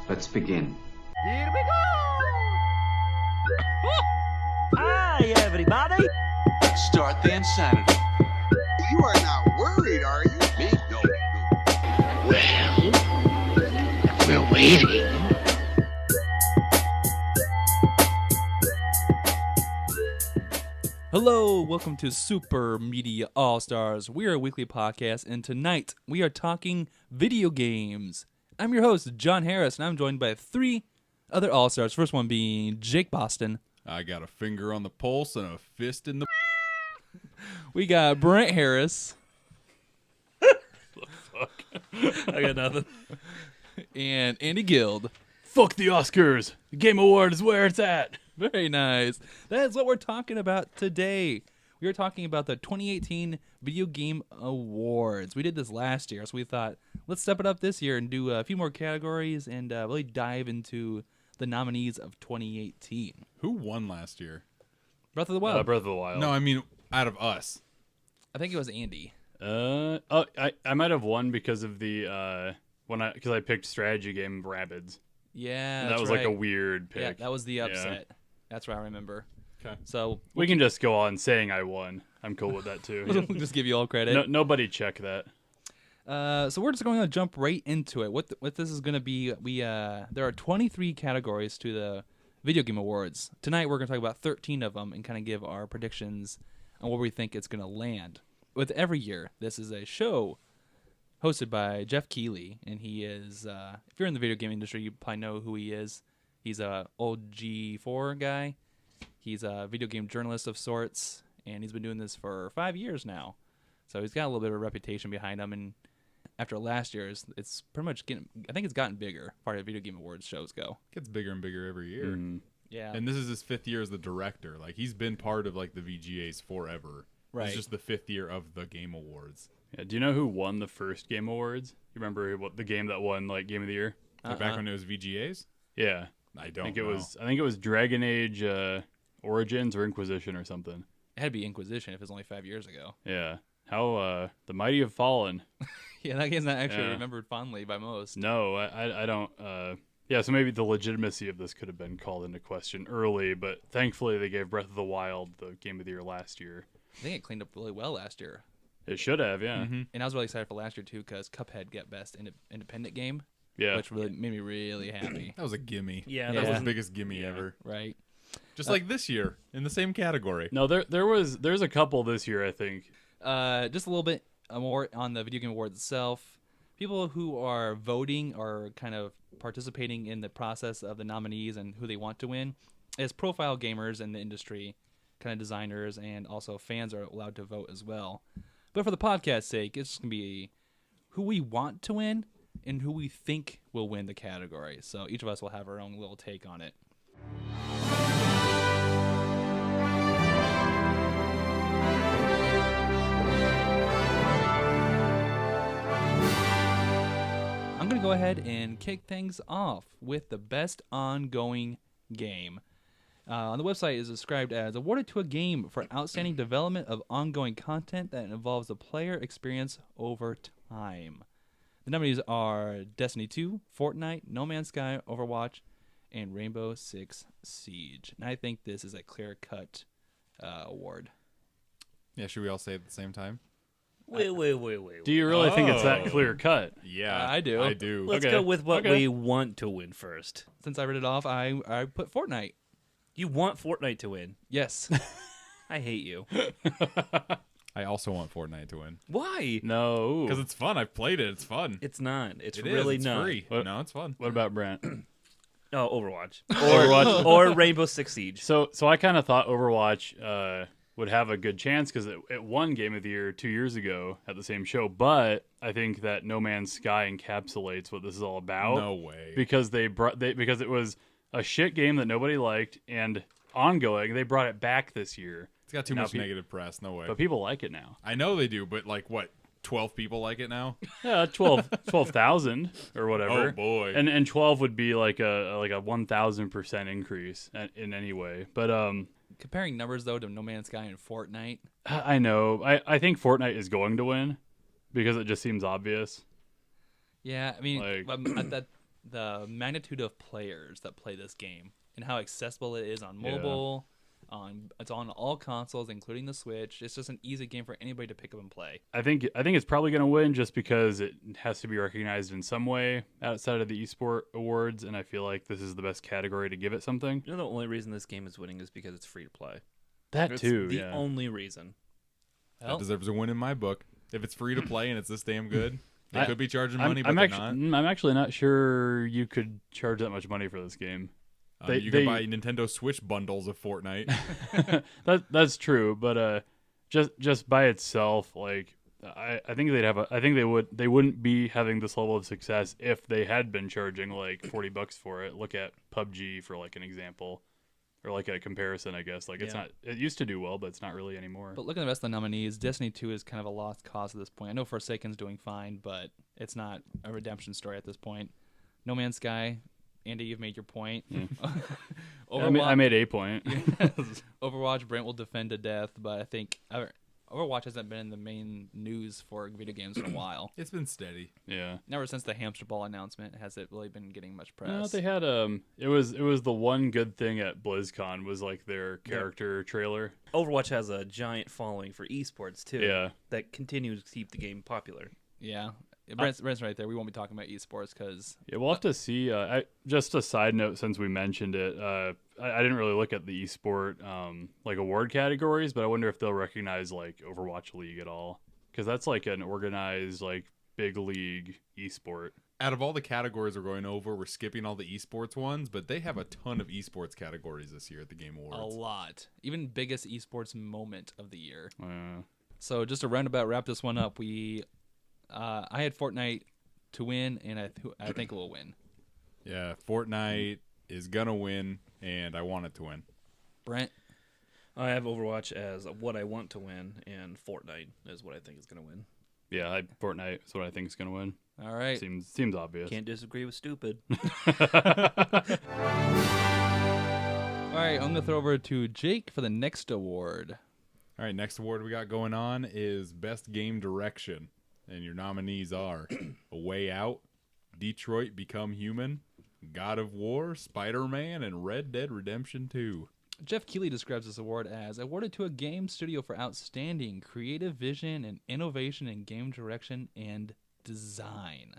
Let's begin. Here we go! Hi, everybody! Start the insanity. You are not worried, are you? Me? No. Well, we're waiting. Hello, welcome to Super Media All-Stars. We are a weekly podcast, and tonight we are talking video games. I'm your host, John Harris, and I'm joined by three other All-Stars. First one being Jake Boston. I got a finger on the pulse and a fist in the... We got Brent Harris. I got nothing. And Andy Guild. Fuck the Oscars. The Game Award is where it's at. Very nice. That is what we're talking about today. We are talking about the 2018 Video Game Awards. We did this last year, so we thought, let's step it up this year and do a few more categories and really dive into the nominees of 2018. Who won last year? Breath of the Wild. Breath of the Wild. No, I mean, out of us. I think it was Andy. I might have won because of the because I picked strategy game Rabbids. Yeah, That that's was right. like a weird pick. Yeah, that was the upset. Yeah. That's what I remember. Okay. So We can just go on saying I won. I'm cool with that too. we'll just give you all credit. Nobody check that. So we're just going to jump right into it. What this is going to be, there are 23 categories to the Video Game Awards. Tonight we're going to talk about 13 of them and kind of give our predictions on where we think it's going to land. With every year, this is a show hosted by Jeff Keighley, and he is, if you're in the video game industry, you probably know who he is. He's a old G4 guy. He's a video game journalist of sorts, and he's been doing this for 5 years now. So he's got a little bit of a reputation behind him, and after last year's, it's pretty much getting, I think it's gotten bigger, far as Video Game Awards shows go. Gets bigger and bigger every year. Mm. Yeah. And this is his 5th year as the director. Like, he's been part of, like, the VGAs forever. Right. It's just the 5th year of the Game Awards. Yeah, do you know who won the first Game Awards? You remember what the game that won like Game of the Year? Like, back when it was VGAs? Yeah. I I don't think know. it was Dragon Age Origins or Inquisition or something. It had to be Inquisition if it's only 5 years ago. Yeah. How the mighty have fallen. Yeah, that game's not actually Yeah. remembered fondly by most. No, I don't. Yeah, so maybe the legitimacy of this could have been called into question early, but thankfully they gave Breath of the Wild the Game of the Year last year. I think it cleaned up really well last year. It should have, yeah. Mm-hmm. And I was really excited for last year, too, because Cuphead got Best Independent Game, Yeah. which really made me really happy. That was a gimme. Yeah, That was Yeah. the biggest gimme ever. Right? Just like this year, in the same category. No, there's a couple this year, I think. Just a little bit more on the Video Game Awards itself. People who are voting or kind of participating in the process of the nominees and who they want to win is profile gamers in the industry, kind of designers, and also fans are allowed to vote as well. But for the podcast's sake, it's just going to be who we want to win and who we think will win the category. So each of us will have our own little take on it. I'm going to go ahead and kick things off with the best ongoing game. On the website is described as awarded to a game for outstanding development of ongoing content that involves the player experience over time. The nominees are Destiny 2, Fortnite, No Man's Sky, Overwatch, and Rainbow Six Siege. And I think this is a clear-cut award. Yeah, should we all say it at the same time? Wait. Do you really think it's that Oh. clear cut? Yeah, I do. I do. Let's Okay. go with what Okay. we want to win first. Since I read it off, I put Fortnite. You want Fortnite to win. Yes. I hate you. I also want Fortnite to win. Why? No. Because it's fun. I've played it. It's fun. It's not. It's It is. really It's not. free. What? No, it's fun. What about Brent? Oh, Overwatch. Overwatch. Or Rainbow Six Siege. So I kind of thought Overwatch would have a good chance because it won Game of the Year 2 years ago at the same show. But I think that No Man's Sky encapsulates what this is all about. No way. Because because it was a shit game that nobody liked and ongoing. They brought it back this year. It's got too Now much pe- negative press. No way. But people like it now. I know they do, but like what? 12 people like it now? Yeah, 12,000 or whatever. Oh boy. And 12 would be like a 1,000% increase in any way. But Comparing numbers, though, to No Man's Sky and Fortnite. I know. I think Fortnite is going to win because it just seems obvious. Yeah, I mean, Like- the magnitude of players that play this game and how accessible it is on mobile. It's on all consoles, including the Switch. It's just an easy game for anybody to pick up and play. I think it's probably going to win just because it has to be recognized in some way outside of the eSport awards, and I feel like this is the best category to give it something. You know, the only reason this game is winning is because it's free to play. That It's too, the yeah. only reason. That deserves a win in my book. If it's free to play and it's this damn good, they I- could be charging money, but I'm they're actually, not. I'm actually not sure you could charge that much money for this game. You can buy Nintendo Switch bundles of Fortnite. That's true, but just by itself, like I think they wouldn't be having this level of success if they had been charging like $40 for it. Look at PUBG for like an example, or like a comparison, I guess. Like it's Yeah. not. It used to do well, but it's not really anymore. But looking at the rest of the nominees, Destiny 2 is kind of a lost cause at this point. I know Forsaken's doing fine, but it's not a redemption story at this point. No Man's Sky, Andy, you've made your point. I made a point. Overwatch, Brent will defend to death, but I think Overwatch hasn't been in the main news for video games for a while. It's been steady. Yeah. Never since the hamster ball announcement has it really been getting much press. No, they had it was the one good thing at BlizzCon was like their character trailer. Overwatch has a giant following for esports too. Yeah. That continues to keep the game popular. Yeah. Brent's right there. We won't be talking about esports because Yeah, we'll have to see. Just a side note, since we mentioned it, I didn't really look at the esport like award categories, but I wonder if they'll recognize like Overwatch League at all, because that's like an organized like big league esport. Out of all the categories we're going over, we're skipping all the esports ones, but they have a ton of esports categories this year at the Game a Awards. lot. Even biggest esports moment of the year. Uh, So just to roundabout wrap this one up, I had Fortnite to win, and I think it will win. Yeah, Fortnite is gonna win, and I want it to win. Brent, I have Overwatch as what I want to win, and Fortnite is what I think is going to win. yeah, Fortnite is what I think is gonna win. all right. Seems obvious. Can't disagree with stupid. All right, I'm going to throw over to Jake for the next award. All right, next award we got going on is Best Game Direction. And your nominees are A Way Out, Detroit Become Human, God of War, Spider-Man, and Red Dead Redemption 2. Jeff Keighley describes this award as awarded to a game studio for outstanding creative vision and innovation in game direction and design.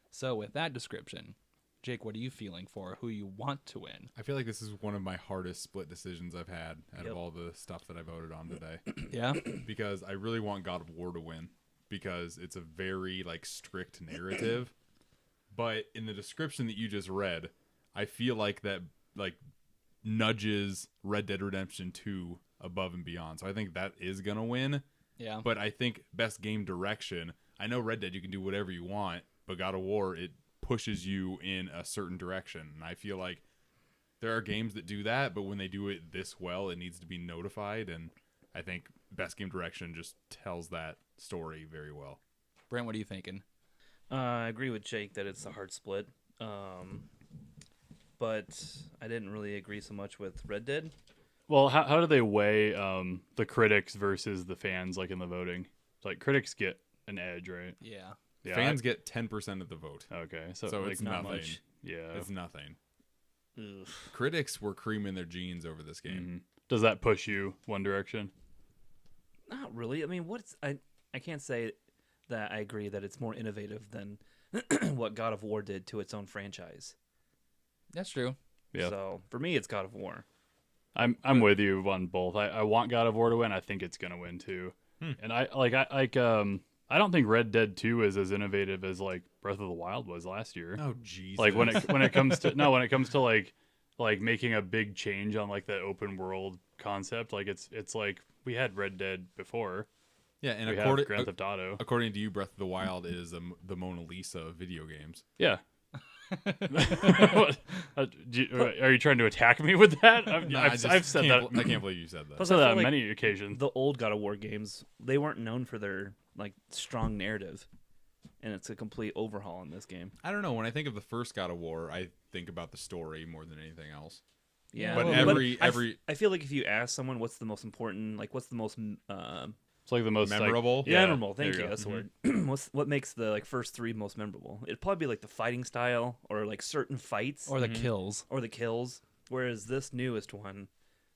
So with that description, Jake, what are you feeling for who you want to win? I feel like this is one of my hardest split decisions I've had out of all the stuff that I voted on today. Yeah? Because I really want God of War to win. Because it's a very like strict narrative, but in the description that you just read, I feel like that like nudges Red Dead Redemption 2 above and beyond. So I think that is gonna win. Yeah. But I think best game direction. I know Red Dead you can do whatever you want, but God of War it pushes you in a certain direction, and I feel like there are games that do that, but when they do it this well, it needs to be notified, and I think best game direction just tells that story very well. Brent, what are you thinking? I agree with Jake that it's a hard split. But I didn't really agree so much with Red Dead. Well, how do they weigh the critics versus the fans, like in the voting? Like critics get an edge, right? Yeah. Yeah, Fans get 10% of the vote. okay, so So like, it's not nothing. much. yeah. It's nothing. Ugh. Critics were creaming their jeans over this game. Mhm. Does that push you one direction? Not really. I mean, I can't say that I agree that it's more innovative than what God of War did to its own franchise. That's true. Yeah. So for me, it's God of War. I'm with you on both. I want God of War to win. I think it's gonna win too. And I don't think Red Dead 2 is as innovative as like Breath of the Wild was last year. Oh, Jesus. Like when it comes to like making a big change on like the open world concept, like it's like we had Red Dead before. Yeah, and We have Grand Theft Auto. according to you, Breath of the Wild is the Mona Lisa of video games. Yeah. What? Are you trying to attack me with that? I've said that. I can't believe you said that. I've Plus, said I that feel on like many occasions. The old God of War games, they weren't known for their like strong narrative, and it's a complete overhaul in this game. I don't know. When I think of the first God of War, I think about the story more than anything else. Yeah, But well, every I feel like if you ask someone what's the most important, like what's the most It's like the most Memorable? Yeah, memorable. Thank there you. go. That's the word. What makes the first three most memorable? It'd probably be like the fighting style or like certain fights Or the kills. or the kills. Whereas this newest one,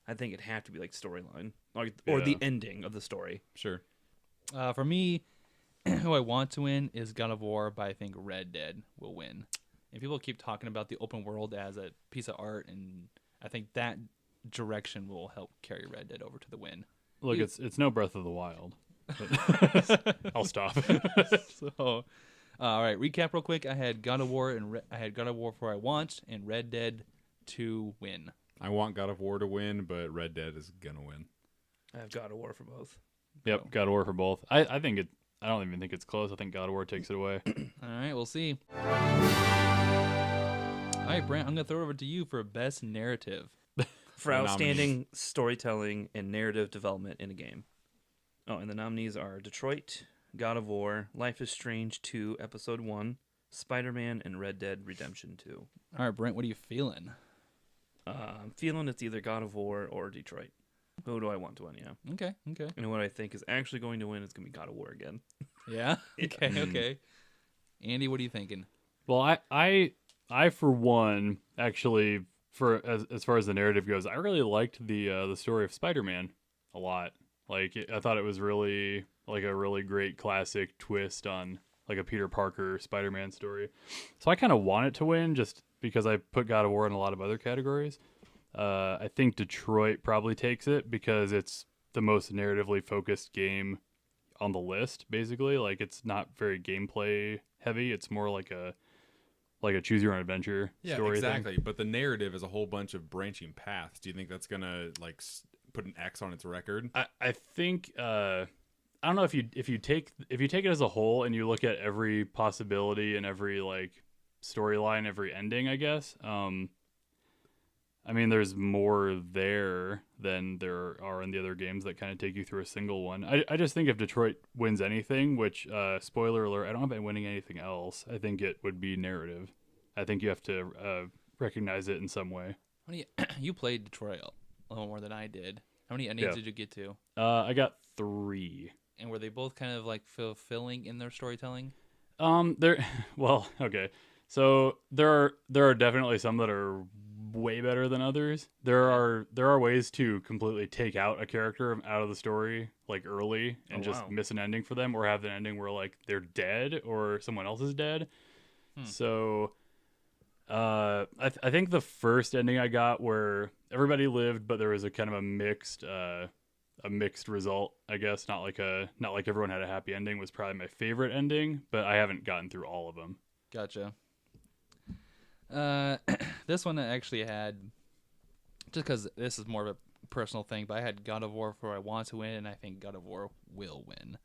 I think it'd have to be like storyline or the Yeah. ending of the story. Sure. For me, who I want to win is God of War, but I think Red Dead will win. And people keep talking about the open world as a piece of art, and I think that direction will help carry Red Dead over to the win. Look, it's no Breath of the Wild. But I'll stop. So, all right, recap real quick. I had God of War I had God of War for I want and Red Dead to win. I want God of War to win, but Red Dead is gonna win. I have God of War for both. Yep, God of War for both. I think it. I don't even think it's close. I think God of War takes it away. All right, we'll see. All right, Brent, I'm gonna throw it over to you for best narrative. For The outstanding storytelling and narrative development in a game. Oh, and the nominees are Detroit, God of War, Life is Strange 2, Episode 1, Spider-Man, and Red Dead Redemption 2. All right, Brent, what are you feeling? I'm feeling it's either God of War or Detroit. Who do I want to win, yeah. Okay. And what I think is actually going to win is going to be God of War again. Yeah. Okay. Andy, what are you thinking? Well, I for one, actually, for as far as the narrative goes, I really liked the story of Spider-Man a lot. Like, I thought it was really like a really great classic twist on like a Peter Parker Spider-Man story. So I kind of want it to win just because I put God of War in a lot of other categories. I think Detroit probably takes it because it's the most narratively focused game on the list, basically. Like, it's not very gameplay heavy. It's more like a choose your own adventure story exactly. thing. But the narrative is a whole bunch of branching paths. Do you think that's gonna like put an X on its record? I think I don't know if you take it as a whole and you look at every possibility and every like storyline, every ending, I guess. I mean, there's more there than there are in the other games that kind of take you through a single one. I just think if Detroit wins anything, which, spoiler alert, I don't have it winning anything else, I think it would be narrative. I think you have to recognize it in some way. How many, you played Detroit a little more than I did. How many endings did you get to? I got 3. And were they both kind of like fulfilling in their storytelling? Okay. So there are definitely some that are way better than others. There are ways to completely take out a character out of the story like early and miss an ending for them, or have an ending where like they're dead or someone else is dead. So I think the first ending I got where everybody lived, but there was a kind of a mixed result, I guess. Not like everyone had a happy ending, was probably my favorite ending, but I haven't gotten through all of them. Gotcha. This one I actually had, just because this is more of a personal thing, but I had God of War for I want to win, and I think God of War will win.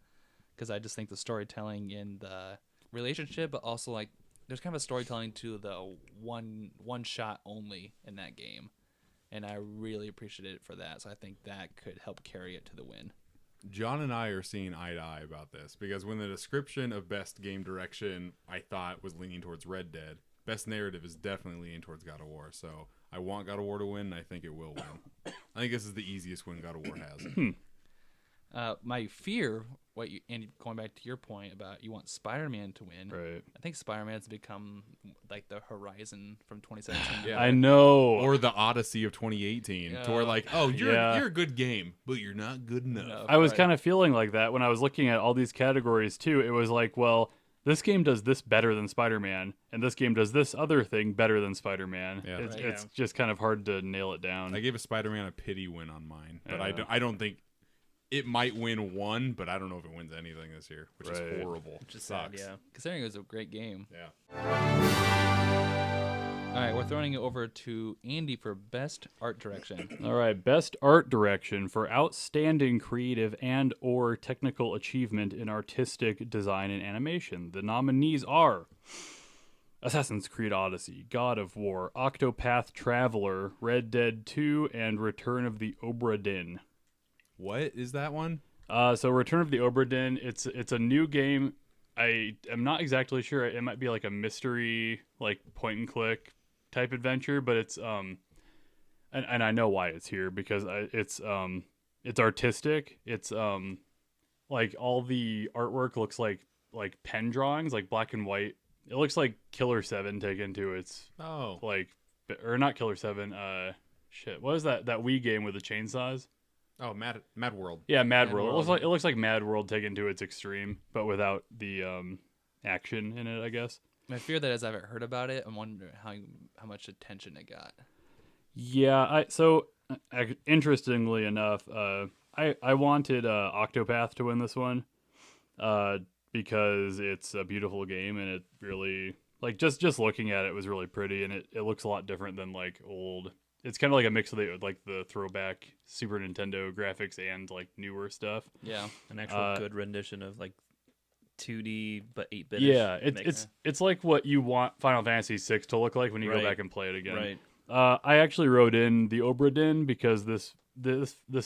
Because I just think the storytelling in the relationship, but also like there's kind of a storytelling to the one shot only in that game. And I really appreciated it for that. So I think that could help carry it to the win. John and I are seeing eye to eye about this because when the description of best game direction I thought was leaning towards Red Dead, best narrative is definitely leaning towards God of War. So I want God of War to win, and I think it will win. I think this is the easiest win God of War has. My fear, and going back to your point about you want Spider-Man to win, Right. I think Spider-Man's become like the Horizon from 2017. Yeah. I know. Or the Odyssey of 2018, to where like, oh, you're a good game, but you're not good enough. I was kind of feeling like that when I was looking at all these categories too. It was like, well, this game does this better than Spider-Man, and this game does this other thing better than Spider-Man. Yeah. It's just kind of hard to nail it down. I gave a Spider-Man a pity win on mine, but I don't think it might win one, but I don't know if it wins anything this year, which is horrible. Which is sucks. sad, yeah. Considering it was a great game. Yeah. All right, we're throwing it over to Andy for best art direction. All right, best art direction for outstanding creative and or technical achievement in artistic design and animation. The nominees are Assassin's Creed Odyssey, God of War, Octopath Traveler, Red Dead 2, and Return of the Obra Dinn. What is that one? So Return of the Obra Dinn, it's a new game. I am not exactly sure. It might be like a mystery, like point and click type adventure, but it's and I know why it's here because it's artistic. It's like all the artwork looks like pen drawings, like black and white. It looks like Killer 7 taken to its Oh, like, or not Killer 7. Shit, what is that Wii game with the chainsaws? oh, Mad World. Yeah, Mad Mad World. World. It looks like Mad World taken to its extreme, but without the action in it, I guess. I fear that as I've heard about it, I'm wondering how much attention it got. Yeah, interestingly enough, I wanted Octopath to win this one, because it's a beautiful game and it really like just looking at it was really pretty, and it looks a lot different than like old. It's kind of like a mix of the throwback Super Nintendo graphics and like newer stuff. Yeah. An actual good rendition of like 2D but 8-bit. Yeah, it's like what you want Final Fantasy VI to look like when you go Right. back and play it again. Right. I actually wrote in the Obra Dinn because this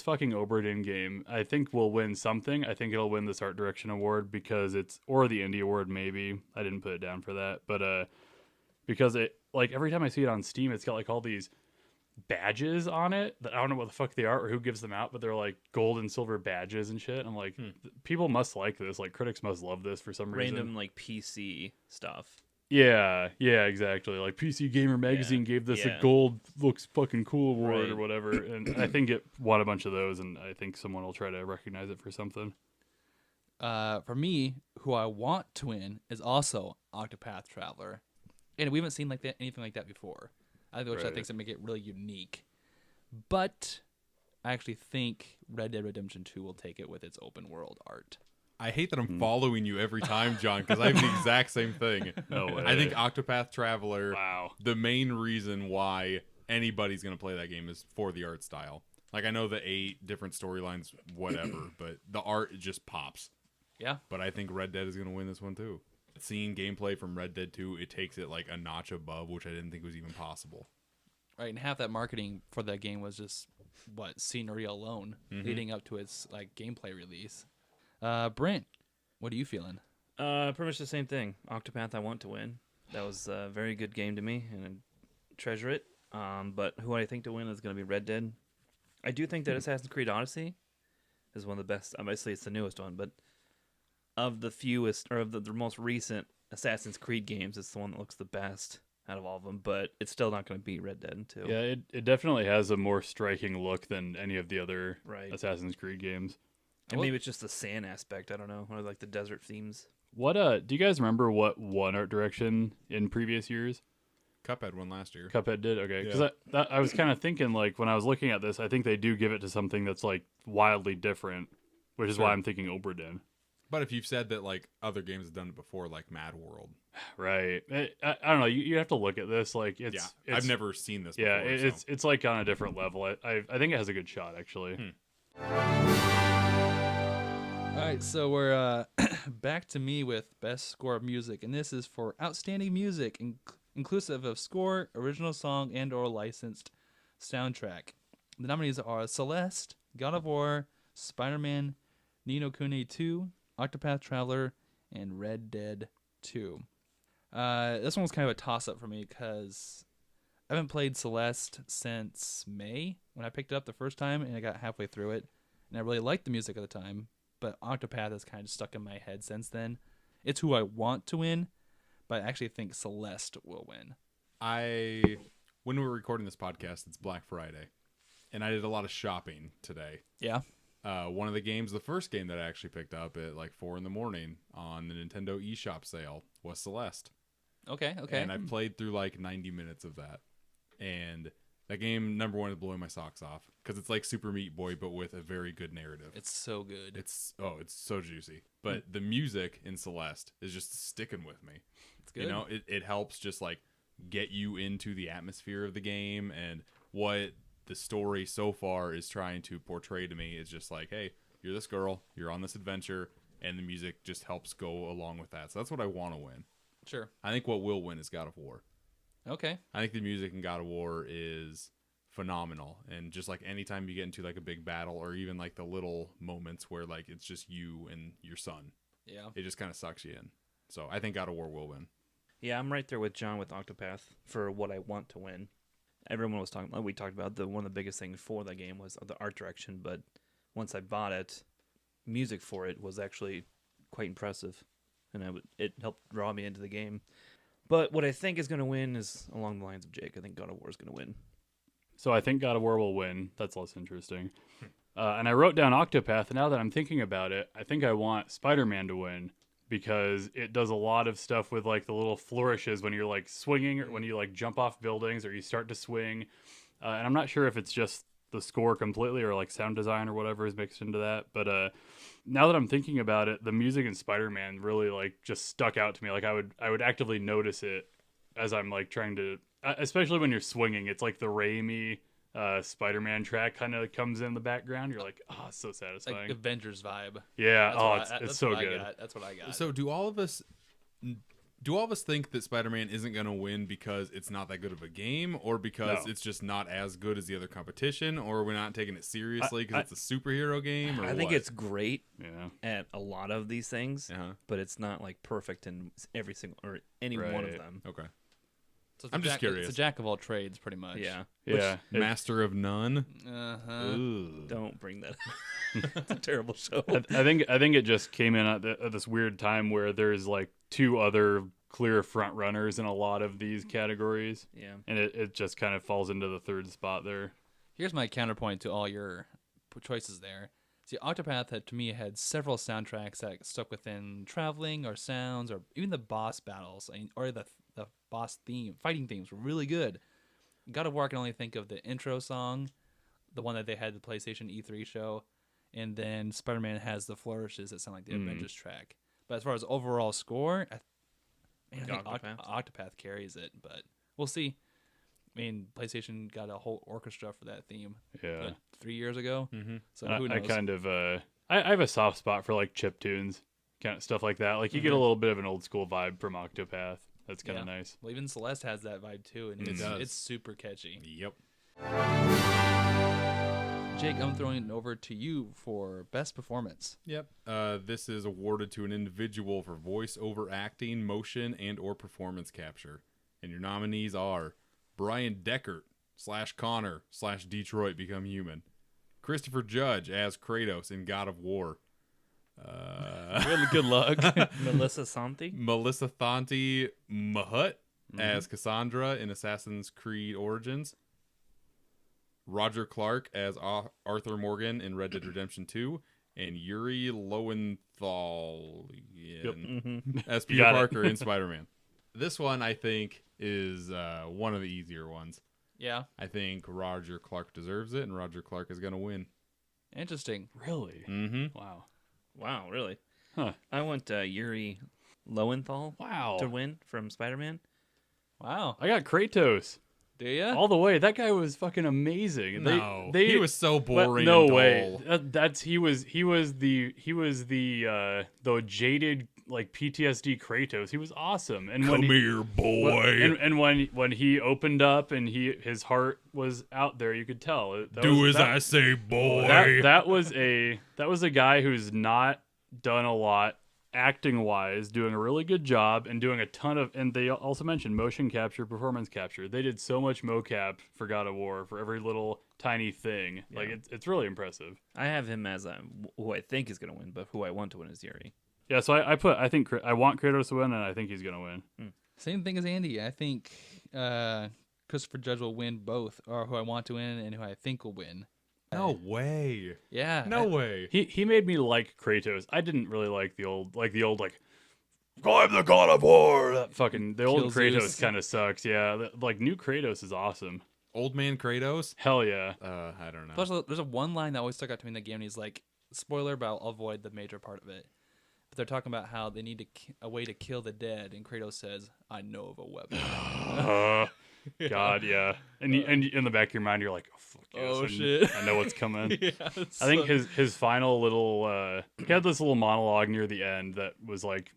fucking Obra Dinn game I think will win something. I think it'll win this art direction award because or the indie award maybe. I didn't put it down for that, but because it like every time I see it on Steam, it's got like all these badges on it that I don't know what the fuck they are or who gives them out, but they're like gold and silver badges and shit. I'm like, people must like this. Like critics must love this for some reason. Random like PC stuff. Yeah, exactly. Like PC Gamer Magazine gave this a yeah. gold looks fucking cool award Right. or whatever, and I think it won a bunch of those, and I think someone will try to recognize it for something. For me, who I want to win is also Octopath Traveler, and we haven't seen like that anything like that before. I think which I Right. think is make it really unique. But I actually think Red Dead Redemption 2 will take it with its open world art. I hate that I'm following you every time, John, because I have the exact same thing. No way. I think Octopath Traveler, Wow. the main reason why anybody's going to play that game is for the art style. Like, I know the 8 different storylines, whatever, but the art just pops. Yeah. But I think Red Dead is going to win this one, too. Seeing gameplay from Red Dead 2, it takes it like a notch above, which I didn't think was even possible. Right, and half that marketing for that game was just scenery alone leading up to its like gameplay release. Brent, what are you feeling? Pretty much the same thing. Octopath, I want to win. That was a very good game to me, and I treasure it. But who I think to win is going to be Red Dead. I do think that Assassin's Creed Odyssey is one of the best. Obviously, it's the newest one, but of the fewest or of the most recent Assassin's Creed games, it's the one that looks the best out of all of them. But it's still not going to beat Red Dead 2. Yeah, it definitely has a more striking look than any of the other Right. Assassin's Creed games. And maybe it's just the sand aspect. I don't know, or like the desert themes. What do you guys remember what won art direction in previous years? Cuphead won last year. Cuphead did? Okay. Yeah. Because I was kind of thinking, like, when I was looking at this, I think they do give it to something that's, like, wildly different, which is why Sure. I'm thinking Obra Dinn. But if you've said that like other games have done it before, like Mad World, Right. I don't know. You have to look at this. Like, it's... I've never seen this before. Yeah, so. it's like, on a different level. I think it has a good shot, actually. All right, so we're back to me with best score of music, and this is for outstanding music, inclusive of score, original song, and/or licensed soundtrack. The nominees are Celeste, God of War, Spider-Man, Ni no Kuni 2, Octopath Traveler, and Red Dead 2. This one was kind of a toss-up for me because I haven't played Celeste since May when I picked it up the first time, and I got halfway through it, and I really liked the music at the time. But Octopath has kind of stuck in my head since then. It's who I want to win, but I actually think Celeste will win. When we were recording this podcast, it's Black Friday, and I did a lot of shopping today. Yeah. One of the games, the first game that I actually picked up at like 4 a.m. on the Nintendo eShop sale was Celeste. Okay. And I played through like 90 minutes of that. And that game, number one, is blowing my socks off because it's like Super Meat Boy, but with a very good narrative. It's so good. It's so juicy. But the music in Celeste is just sticking with me. It's good. You know, it helps just like get you into the atmosphere of the game, and what the story so far is trying to portray to me is just like, hey, you're this girl, you're on this adventure, and the music just helps go along with that. So that's what I want to win. Sure. I think what will win is God of War. Okay. I think the music in God of War is phenomenal, and just like anytime you get into like a big battle, or even like the little moments where like it's just you and your son, Yeah. it just kind of sucks you in. So I think God of War will win. Yeah, I'm right there with John with Octopath for what I want to win. Everyone was talking. We talked about one of the biggest things for that game was the art direction, but once I bought it, music for it was actually quite impressive, and it helped draw me into the game. But what I think is going to win is along the lines of Jake. I think God of War is going to win. So I think God of War will win. That's less interesting. And I wrote down Octopath, and now that I'm thinking about it, I think I want Spider-Man to win because it does a lot of stuff with like the little flourishes when you're like swinging or when you like jump off buildings or you start to swing. And I'm not sure if it's just the score completely or like sound design or whatever is mixed into that. But now that I'm thinking about it, the music in Spider-Man really like just stuck out to me. Like I would actively notice it as I'm like trying to, especially when you're swinging. It's like the Raimi Spider-Man track kind of comes in the background. You're like, oh, it's so satisfying. Like Avengers vibe. Yeah. That's It's so what I good. got. That's what I got. So do all of us think that Spider-Man isn't going to win because it's not that good of a game, or because No. it's just not as good as the other competition, or we're not taking it seriously because it's a superhero game? Or I think what? it's great Yeah. at a lot of these things, Uh-huh. but it's not like perfect in every single or any one of Right. them. Okay. So it's I'm just curious. It's a jack of all trades, pretty much. Yeah, Yeah. Master of none. Uh-huh. don't bring that up. It's a terrible show. I think it just came in at this weird time where there's like two other clear front runners in a lot of these categories, Yeah. and it just kind of falls into the third spot there. Here's my counterpoint to all your choices there. See, Octopath to me had several soundtracks that stuck within traveling or sounds or even the boss battles or the boss fighting themes were really good. God of War, I can only think of the intro song, the one that they had at the PlayStation E3 show, and then Spider-Man has the flourishes that sound like the Avengers track. But as far as overall score, I think Octopath carries it, but we'll see. I mean, PlayStation got a whole orchestra for that theme. Yeah. what, 3 years ago. Mm-hmm. So who knows? I kind of I have a soft spot for like chip tunes, kind of stuff like that. Like you get a little bit of an old school vibe from Octopath. That's kind of nice. Well, even Celeste has that vibe too, and it's super catchy. Yep. Jake, I'm throwing it over to you for best performance. Yep. This is awarded to an individual for voice over acting, motion, and or performance capture. And your nominees are Brian Deckert / Connor / Detroit Become Human, Christopher Judge as Kratos in God of War, Really good luck. Melissa Santi. Melissa Thonti Mahut as Cassandra in Assassin's Creed Origins, Roger Clark as Arthur Morgan in Red Dead Redemption 2, and Yuri Lowenthal as Peter got it. Parker in Spider-Man. This one, I think, is one of the easier ones. Yeah, I think Roger Clark deserves it, and Roger Clark is going to win. interesting. Really? Mm-hmm. Wow. Wow, really? Huh. I want Yuri Lowenthal Wow. to win from Spider-Man. Wow. I got Kratos Do you? all the way. That guy was fucking amazing. He was so boring. No and dull. way. He was the jaded like PTSD Kratos. He was awesome. And Come here, boy. And when he opened up and his heart was out there, you could tell. I say, boy. That was a guy who's not done a lot acting wise, doing a really good job and doing a ton of, and they also mentioned motion capture, performance capture. They did so much mocap for God of War for every little tiny thing. Yeah. Like it's really impressive. I have him as who I think is going to win, but who I want to win is Yuri. Yeah, so I want Kratos to win, and I think he's gonna win. Same thing as Andy. I think Christopher Judge will win both, or who I want to win and who I think will win. No way. Yeah. No way. He made me like Kratos. I didn't really like the old I'm the God of War. That fucking the old Kill Kratos Zeus. kind of sucks. Yeah, like new Kratos is awesome. Old man Kratos? Hell yeah. I don't know. Plus, there's a one line that always stuck out to me in the game, and he's like, spoiler, but I'll avoid the major part of it. But they're talking about how they need a way to kill the dead, and Kratos says, I know of a weapon. God, yeah. And in the back of your mind, you're like, oh, fuck yes, Oh, and shit. I know what's coming. Yeah, I think his final little he had this little monologue near the end that was like,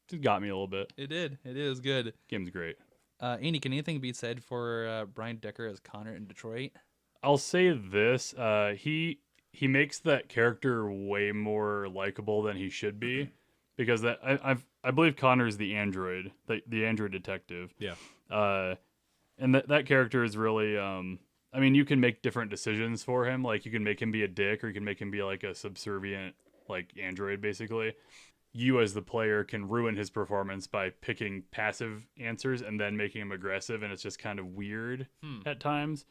just got me a little bit. It did. It is good. Game's great. Andy, can anything be said for Brian Decker as Connor in Detroit? I'll say this: he makes that character way more likable than he should be, because I believe Connor's the android, the android detective. Yeah. And that character is really I mean, you can make different decisions for him. Like you can make him be a dick, or you can make him be like a subservient like Android basically, you as the player can ruin his performance by picking passive answers and then making him aggressive, and it's just kind of weird at times.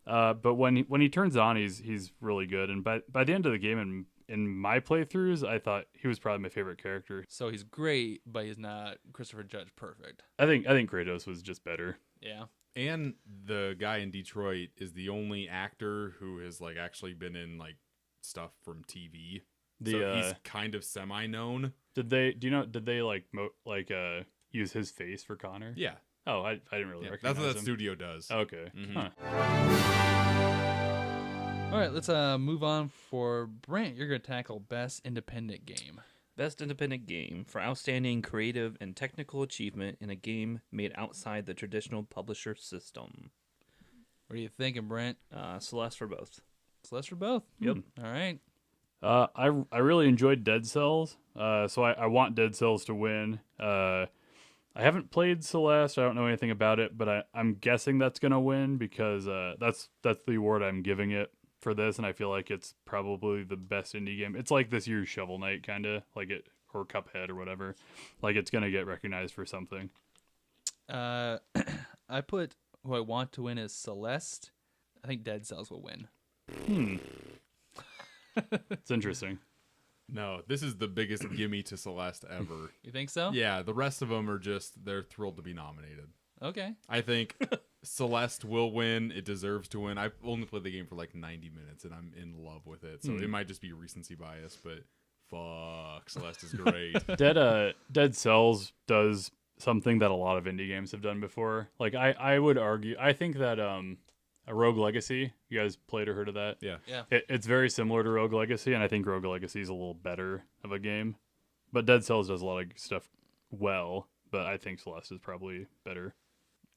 But when he turns on, he's really good. And by the end of the game, in my playthroughs, I thought he was probably my favorite character. So he's great, but he's not Christopher Judge perfect. I think Kratos was just better. Yeah. And the guy in Detroit is the only actor who has like actually been in like stuff from TV. So he's kind of semi-known. Did they use his face for Connor? Yeah. Oh, I didn't really recognize That's what that him. studio does. Okay. Mhm. All right, let's move on. For Brent, you're going to tackle Best Independent Game. Best independent game for outstanding creative and technical achievement in a game made outside the traditional publisher system. What are you thinking, Brent? Celeste for both. Celeste for both? Yep. All right. I really enjoyed Dead Cells, so I want Dead Cells to win. I haven't played Celeste. I don't know anything about it, but I'm guessing that's gonna win because that's the award I'm giving it for this, and I feel like it's probably the best indie game. It's like this year's Shovel Knight, kind of like it, or Cuphead or whatever. Like it's gonna get recognized for something. I put who I want to win is Celeste. I think Dead Cells will win. It's interesting. No, this is the biggest gimme to Celeste ever. You think so? Yeah, the rest of them are just, they're thrilled to be nominated. Okay. I think Celeste will win. It deserves to win. I've only played the game for like 90 minutes and I'm in love with it. So it might just be recency bias, but fuck, Celeste is great. Dead Cells does something that a lot of indie games have done before. Like I would argue, I think that a Rogue Legacy, you guys played or heard of that? Yeah. Yeah. It's very similar to Rogue Legacy, and I think Rogue Legacy is a little better of a game. But Dead Cells does a lot of stuff well, but I think Celeste is probably better.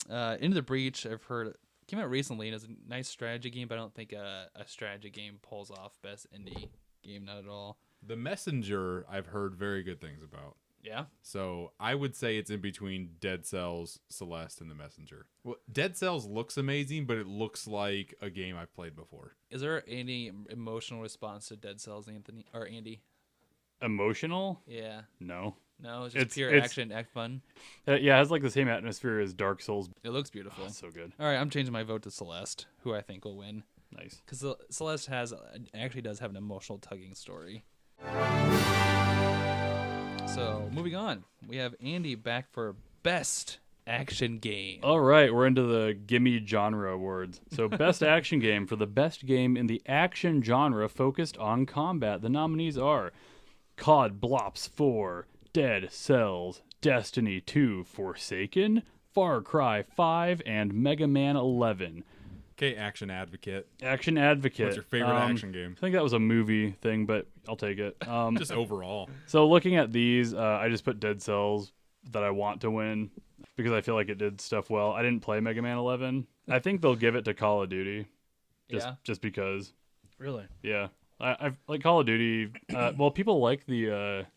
Into the Breach, I've heard, came out recently, and it's a nice strategy game, but I don't think a strategy game pulls off Best Indie Game, not at all. The Messenger, I've heard very good things about. Yeah? So I would say it's in between Dead Cells, Celeste, and The Messenger. Well, Dead Cells looks amazing, but it looks like a game I've played before. Is there any emotional response to Dead Cells, Anthony or Andy? Emotional? Yeah. No. No, it's just It's- pure it's- action, act fun. Yeah, it has like the same atmosphere as Dark Souls. It looks beautiful. Oh, so good. All right, I'm changing my vote to Celeste, who I think will win. Nice. Because Celeste actually does have an emotional tugging story. So, moving on. We have Andy back for Best Action Game. All right, we're into the Gimme Genre Awards. So, Best Action Game. For the best game in the action genre focused on combat, the nominees are COD Blops 4, Dead Cells, Destiny 2, Forsaken, Far Cry 5, and Mega Man 11. Okay, Action Advocate. Action Advocate. What's your favorite action game? I think that was a movie thing, but I'll take it. Just overall. So looking at these, I just put Dead Cells that I want to win because I feel like it did stuff well. I didn't play Mega Man 11. I think they'll give it to Call of Duty, just because. Really? Yeah, I've like Call of Duty. Well, people like their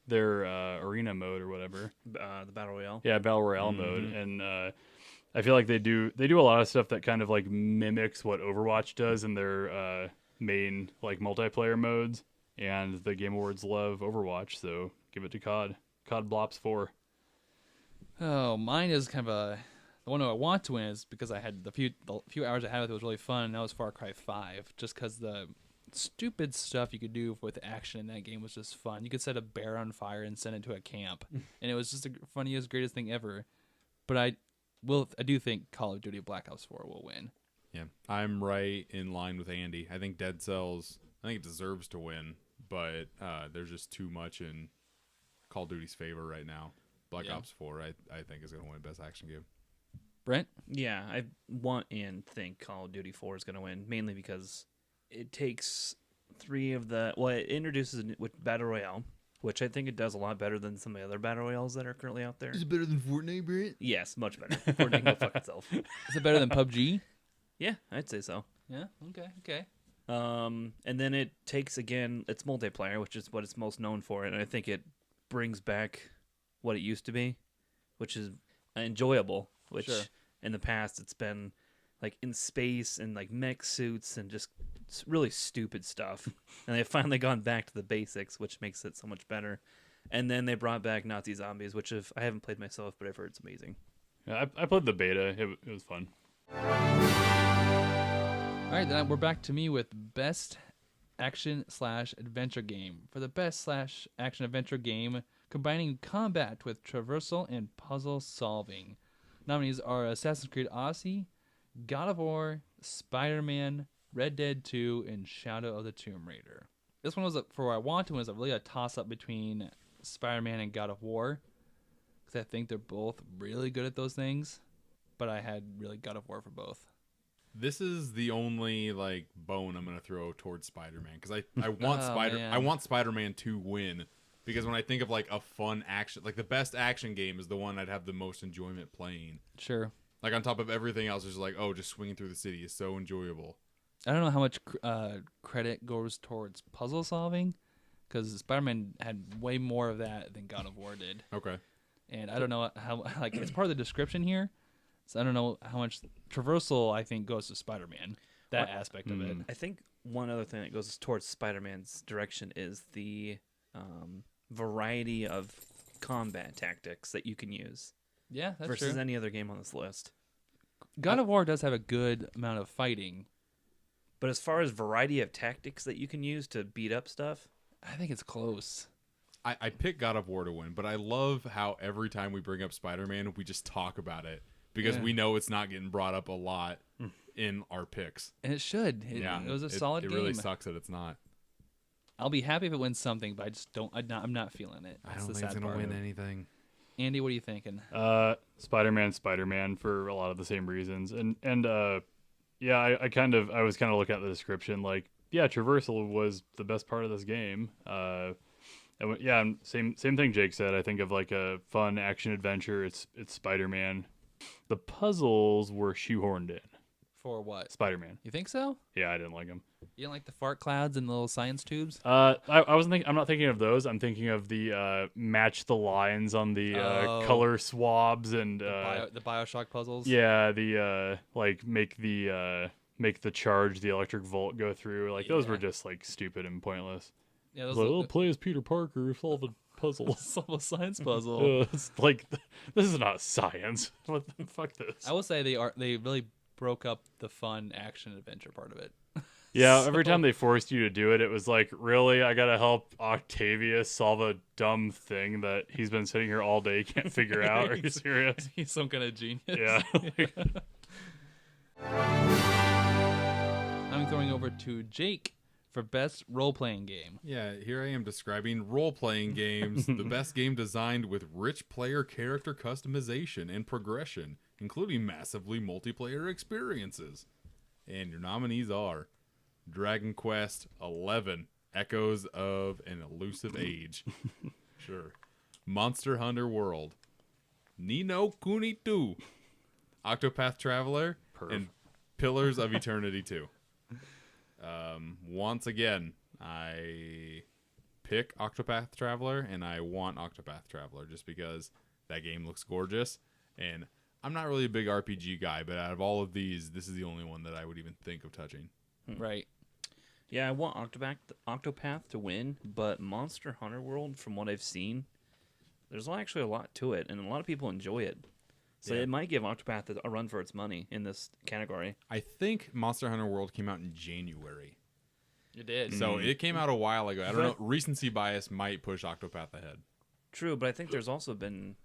arena mode or whatever. The Battle Royale? Yeah, Battle Royale mode, and I feel like they do a lot of stuff that kind of like mimics what Overwatch does in their main like multiplayer modes. And the Game Awards love Overwatch, so give it to COD. COD Blops 4. Oh, mine is kind of the one I want to win is because I had the few hours I had with it was really fun. And that was Far Cry 5, just because the stupid stuff you could do with action in that game was just fun. You could set a bear on fire and send it to a camp, and it was just the funniest, greatest thing ever. But I do think Call of Duty Black Ops 4 will win. Yeah, I'm right in line with Andy. I think Dead Cells, I think it deserves to win, but there's just too much in Call of Duty's favor right now. Black Ops 4, I think, is going to win Best Action Game. Brent? Yeah, I want and think Call of Duty 4 is going to win, mainly because it takes it introduces with Battle Royale, which I think it does a lot better than some of the other Battle Royales that are currently out there. Is it better than Fortnite, Brent? Yes, much better. Fortnite can go fuck itself. Is it better than PUBG? Yeah, I'd say so. Yeah. Okay. And then it takes, again, it's multiplayer, which is what it's most known for, and I think it brings back what it used to be, which is enjoyable, which Sure. in the past it's been like in space and like mech suits and just really stupid stuff. And they've finally gone back to the basics, which makes it so much better. And then they brought back Nazi zombies, which I haven't played myself, but I've heard it's amazing. Yeah, I played the beta. It was fun. All right, then we're back to me with best action/adventure game. For the best action adventure game, combining combat with traversal and puzzle solving. Nominees are Assassin's Creed Odyssey, God of War, Spider-Man, Red Dead 2, and Shadow of the Tomb Raider. This one was, for what I wanted, was really a toss-up between Spider-Man and God of War, because I think they're both really good at those things, but I had really God of War for both. This is the only like bone I'm gonna throw towards Spider-Man because I want man. I want Spider-Man to win because when I think of like a fun action, like the best action game is the one I'd have the most enjoyment playing. Sure. Like on top of everything else, just like just swinging through the city is so enjoyable. I don't know how much credit goes towards puzzle solving, because Spider-Man had way more of that than God of War did. Okay. And I don't know how, like, it's part of the description here, so I don't know how much traversal I think goes to Spider-Man, that aspect of it. I think one other thing that goes towards Spider-Man's direction is the variety of combat tactics that you can use Yeah, that's versus true. any other game on this list. God of War does have a good amount of fighting. But as far as variety of tactics that you can use to beat up stuff, I think it's close. I pick God of War to win, but I love how every time we bring up Spider-Man, we just talk about it because we know it's not getting brought up a lot in our picks. And it should. It was a solid It game. really sucks that it's not. I'll be happy if it wins something, but I just don't. I'm not feeling it. I That's don't the think it's sad gonna part. win anything. Andy, what are you thinking? Spider-Man for a lot of the same reasons. Yeah, I was kind of looking at the description like, yeah, traversal was the best part of this game. Same thing Jake said. I think of like a fun action adventure. It's Spider-Man. The puzzles were shoehorned in. For what? Spider-Man. You think so? Yeah, I didn't like them. You don't like the fart clouds and the little science tubes? I'm not thinking of those. I'm thinking of the match the lines on the color swabs and The Bioshock puzzles? yeah, the like make the charge, the electric volt go through. Like those were just like stupid and pointless. Yeah, Like, those play as Peter Parker, solve a puzzle. solve a science puzzle. It's like this is not science. What the fuck this? I will say they really broke up the fun action adventure part of it. Yeah, every time they forced you to do it, it was like, really? I gotta help Octavius solve a dumb thing that he's been sitting here all day can't figure out. Are you serious? He's some kind of genius. Yeah. I'm throwing over to Jake for best role-playing game. Yeah, here I am describing role-playing games, the best game designed with rich player character customization and progression, including massively multiplayer experiences. And your nominees are Dragon Quest XI, Echoes of an Elusive Age. Sure. Monster Hunter World, Ni no Kuni 2, Octopath Traveler, and Pillars of Eternity 2. Once again, I pick Octopath Traveler, and I want Octopath Traveler just because that game looks gorgeous. And I'm not really a big RPG guy, but out of all of these, this is the only one that I would even think of touching. Right. yeah, I want Octopath to win, but Monster Hunter World, from what I've seen, there's actually a lot to it, and a lot of people enjoy it. So Yeah. it might give Octopath a run for its money in this category. I think Monster Hunter World came out in January. You did. So it came out a while ago. I don't know. Recency bias might push Octopath ahead. True, but I think there's also been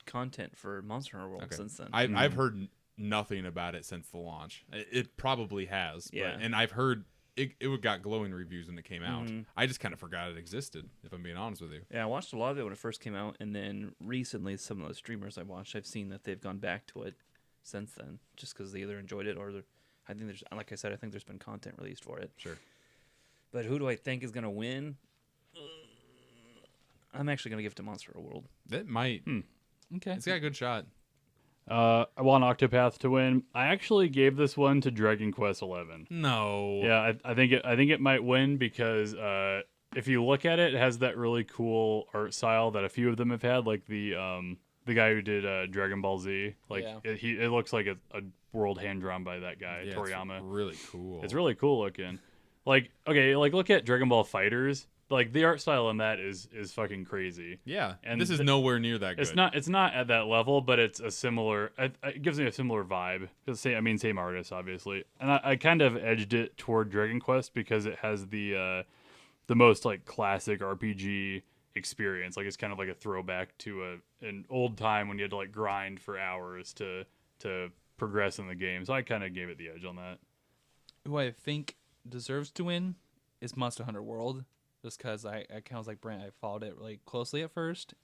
content for Monster Hunter World Okay. since then. I've heard nothing about it since the launch. It probably has. Yeah. And I've heard it got glowing reviews when it came out. I just kind of forgot it existed, if I'm being honest with you. Yeah, I watched a lot of it when it first came out, and then recently some of the streamers I watched, I've seen that they've gone back to it since then, just because they either enjoyed it or I think there's, like I said, I think there's been content released for it. Sure. But who do I think is going to win? I'm actually going to give it to Monster Hunter World. That might. Okay. It's got a good shot. I want Octopath to win. I actually gave this one to Dragon Quest XI. No. Yeah, I think it might win because if you look at it, it has that really cool art style that a few of them have had, like the the guy who did Dragon Ball Z. Like Yeah. it looks like a world hand drawn by that guy Yeah, Toriyama. It's really cool. It's really cool looking. Like okay, like look at Dragon Ball Fighters. Like the art style in that is fucking crazy. Yeah, And this is nowhere near that good. It's not at that level, but it's a similar. It gives me a similar vibe. Same artist, obviously, and I kind of edged it toward Dragon Quest because it has the most like classic RPG experience. Like it's kind of like a throwback to an old time when you had to like grind for hours to progress in the game. So I kind of gave it the edge on that. Who I think deserves to win is Monster Hunter World, just because I kind of was like Brent. I followed it really closely at first,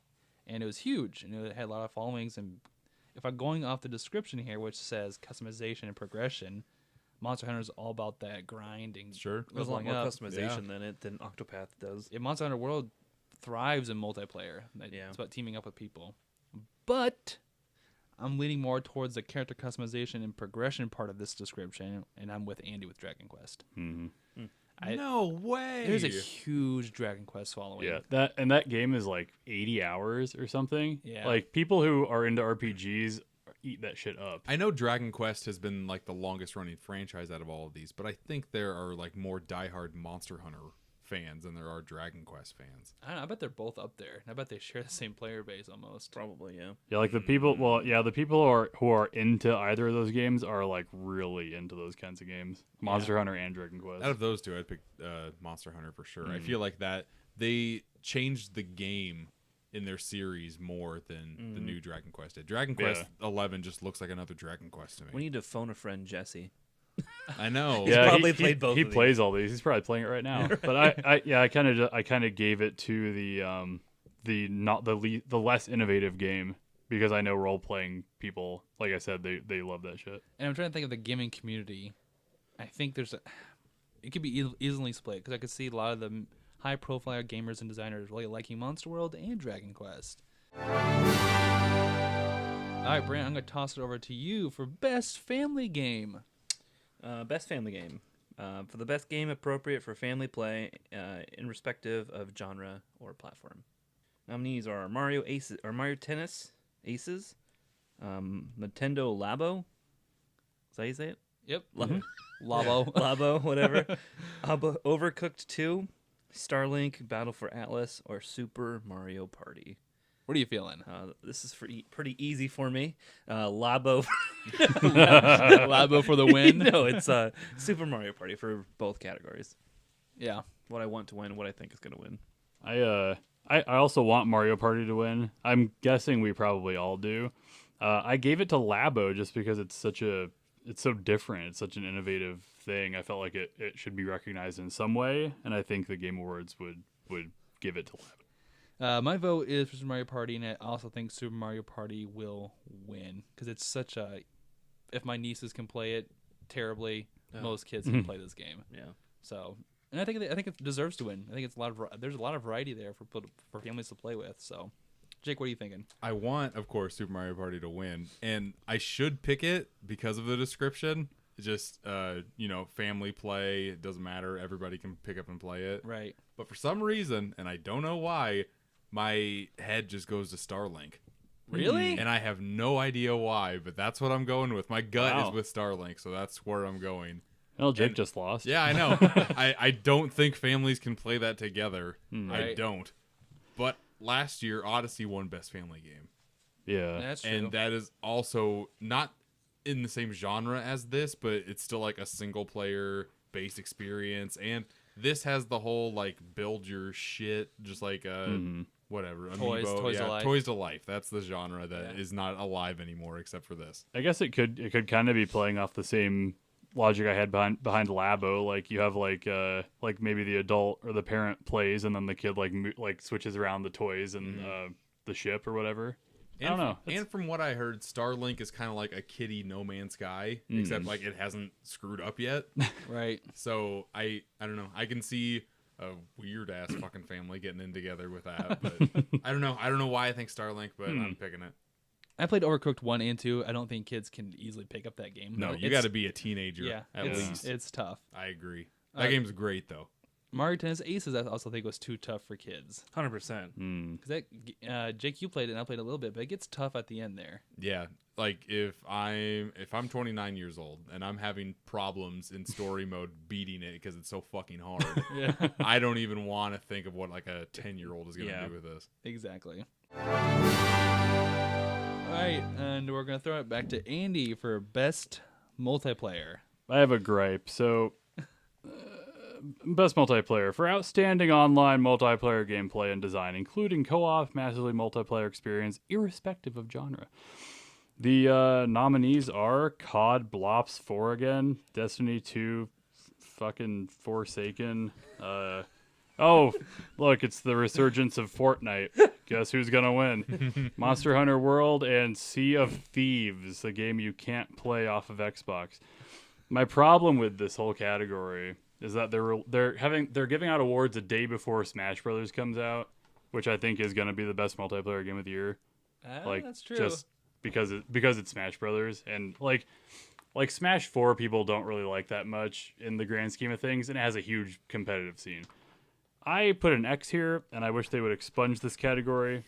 and it was huge, and it had a lot of followings. And if I'm going off the description here, which says customization and progression, Monster Hunter is all about that grinding. Sure. There's a lot more leveling up. customization than Octopath does. Yeah, Monster Hunter World thrives in multiplayer. Yeah. It's about teaming up with people. But I'm leaning more towards the character customization and progression part of this description, and I'm with Andy with Dragon Quest. Mm-hmm. No way. There's a huge Dragon Quest following. Yeah, that game is like 80 hours or something. Yeah. Like people who are into RPGs eat that shit up. I know Dragon Quest has been like the longest running franchise out of all of these, but I think there are like more diehard Monster Hunter fans than there are Dragon Quest fans. I don't know, I bet they're both up there. I bet they share the same player base almost. Probably, yeah. Yeah, like the people. Well, yeah, the people who are into either of those games are like really into those kinds of games. Monster Hunter and Dragon Quest. Out of those two, I'd pick Monster Hunter for sure. I feel like that they changed the game in their series more than the new Dragon Quest did. Dragon Quest 11 just looks like another Dragon Quest to me. We need to phone a friend, Jesse. I know. Yeah, probably played both He of these. plays all these. He's probably playing it right now. But I kind of gave it to the less innovative game because I know role playing people, like I said, they love that shit. And I'm trying to think of the gaming community. I think it could be easily split because I could see a lot of the high profile gamers and designers really liking Monster World and Dragon Quest. All right, Brent, I'm going to toss it over to you for best family game. Best family game. For the best game appropriate for family play, in respective of genre or platform. Nominees are Mario Tennis Aces, Nintendo Labo. Is that how you say it? Yep. Labo. Labo. Labo, whatever. Overcooked 2, Starlink, Battle for Atlas, or Super Mario Party. What are you feeling? This is pretty easy for me. Labo. Labo for the win? No, it's Super Mario Party for both categories. Yeah. What I want to win, what I think is going to win. I also want Mario Party to win. I'm guessing we probably all do. I gave it to Labo just because it's so different. It's such an innovative thing. I felt like it should be recognized in some way, and I think the Game Awards would give it to Labo. My vote is for Super Mario Party, and I also think Super Mario Party will win because it's such a. If my nieces can play it terribly, most kids can play this game. Yeah. So, and I think it deserves to win. I think there's a lot of variety there for families to play with. So, Jake, what are you thinking? I want, of course, Super Mario Party to win, and I should pick it because of the description. Just family play. It doesn't matter. Everybody can pick up and play it. Right. But for some reason, and I don't know why, my head just goes to Starlink. Really? And I have no idea why, but that's what I'm going with. My gut Wow. is with Starlink, so that's where I'm going. Well, Jake just lost. Yeah, I know. I don't think families can play that together. I Right. don't. But last year, Odyssey won Best Family Game. Yeah. That's true. And that is also not in the same genre as this, but it's still like a single player based experience. And this has the whole like build your shit, just like whatever. Toys Amiibo. to life. Toys to life. That's the genre that is not alive anymore except for this. I guess it could kind of be playing off the same logic I had behind Labo. Like you have like maybe the adult or the parent plays, and then the kid like switches around the toys and the ship or whatever. I don't know. And from what I heard, Starlink is kind of like a kiddie No Man's Sky, except like it hasn't screwed up yet. Right. So I don't know. I can see a weird ass fucking family getting in together with that, but I don't know. I don't know why I think Starlink, but I'm picking it. I played Overcooked 1 and 2. I don't think kids can easily pick up that game. No, you It's- got to be a teenager Yeah, at least. it's tough. I agree. That game's great though. Mario Tennis Aces, I also think was too tough for kids. 100%. Because Jake, you played it, and I played a little bit, but it gets tough at the end there. Yeah, like if I'm 29 years old and I'm having problems in story mode beating it because it's so fucking hard, Yeah, I don't even want to think of what like a 10-year-old is gonna Yeah. do with this. exactly. All right, and we're gonna throw it back to Andy for best multiplayer. I have a gripe. So, best multiplayer for outstanding online multiplayer gameplay and design, including co-op, massively multiplayer experience, irrespective of genre. The nominees are COD Blops 4 again, Destiny 2, fucking Forsaken. Oh, look, it's the resurgence of Fortnite. Guess who's gonna win? Monster Hunter World and Sea of Thieves, a game you can't play off of Xbox. My problem with this whole category is that they're giving out awards a day before Smash Brothers comes out, which I think is gonna be the best multiplayer game of the year. Like That's true. just because it's Smash Brothers, and like Smash 4 people don't really like that much in the grand scheme of things, and it has a huge competitive scene. I put an X here, and I wish they would expunge this category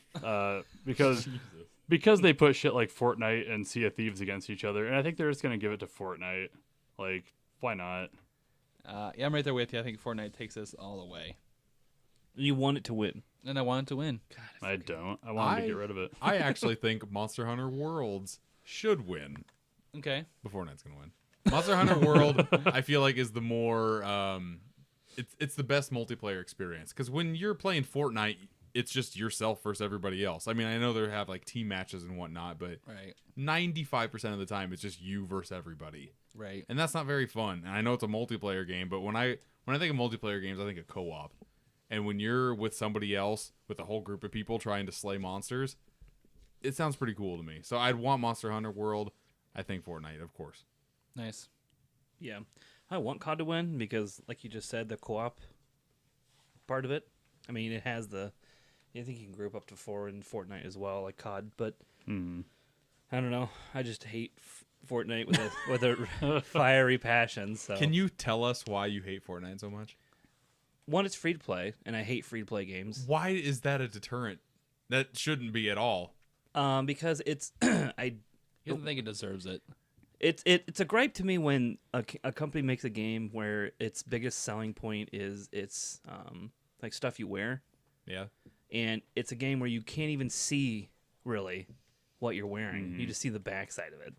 because they put shit like Fortnite and Sea of Thieves against each other, and I think they're just gonna give it to Fortnite. Like, why not? Yeah, I'm right there with you. I think Fortnite takes us all the way, You want it to win. and I want it to win. I don't. I want them to get rid of it. I actually think Monster Hunter Worlds should win, Okay. but Fortnite's gonna win. Monster Hunter World, I feel like, is the more it's the best multiplayer experience, because when you're playing Fortnite, it's just yourself versus everybody else. I mean, I know they have like team matches and whatnot, but Right. 95% of the time it's just you versus everybody, Right. and that's not very fun. And I know it's a multiplayer game, but when I think of multiplayer games, I think of co-op. And when you're with somebody else, with a whole group of people trying to slay monsters, it sounds pretty cool to me. So I'd want Monster Hunter World. I think Fortnite, of course. Nice. Yeah. I want COD to win because, like you just said, the co-op part of it. I mean, it has I think you can group up to 4 in Fortnite as well, like COD. But I don't know. I just hate Fortnite with a fiery passion. So Can you tell us why you hate Fortnite so much? one, it's free to play, and I hate free to play games. Why is that a deterrent? That shouldn't be at all. Because it's He doesn't think it deserves it. It's a gripe to me when a company makes a game where its biggest selling point is its like stuff you wear, Yeah. and it's a game where you can't even see really what you're wearing. You just see the backside of it,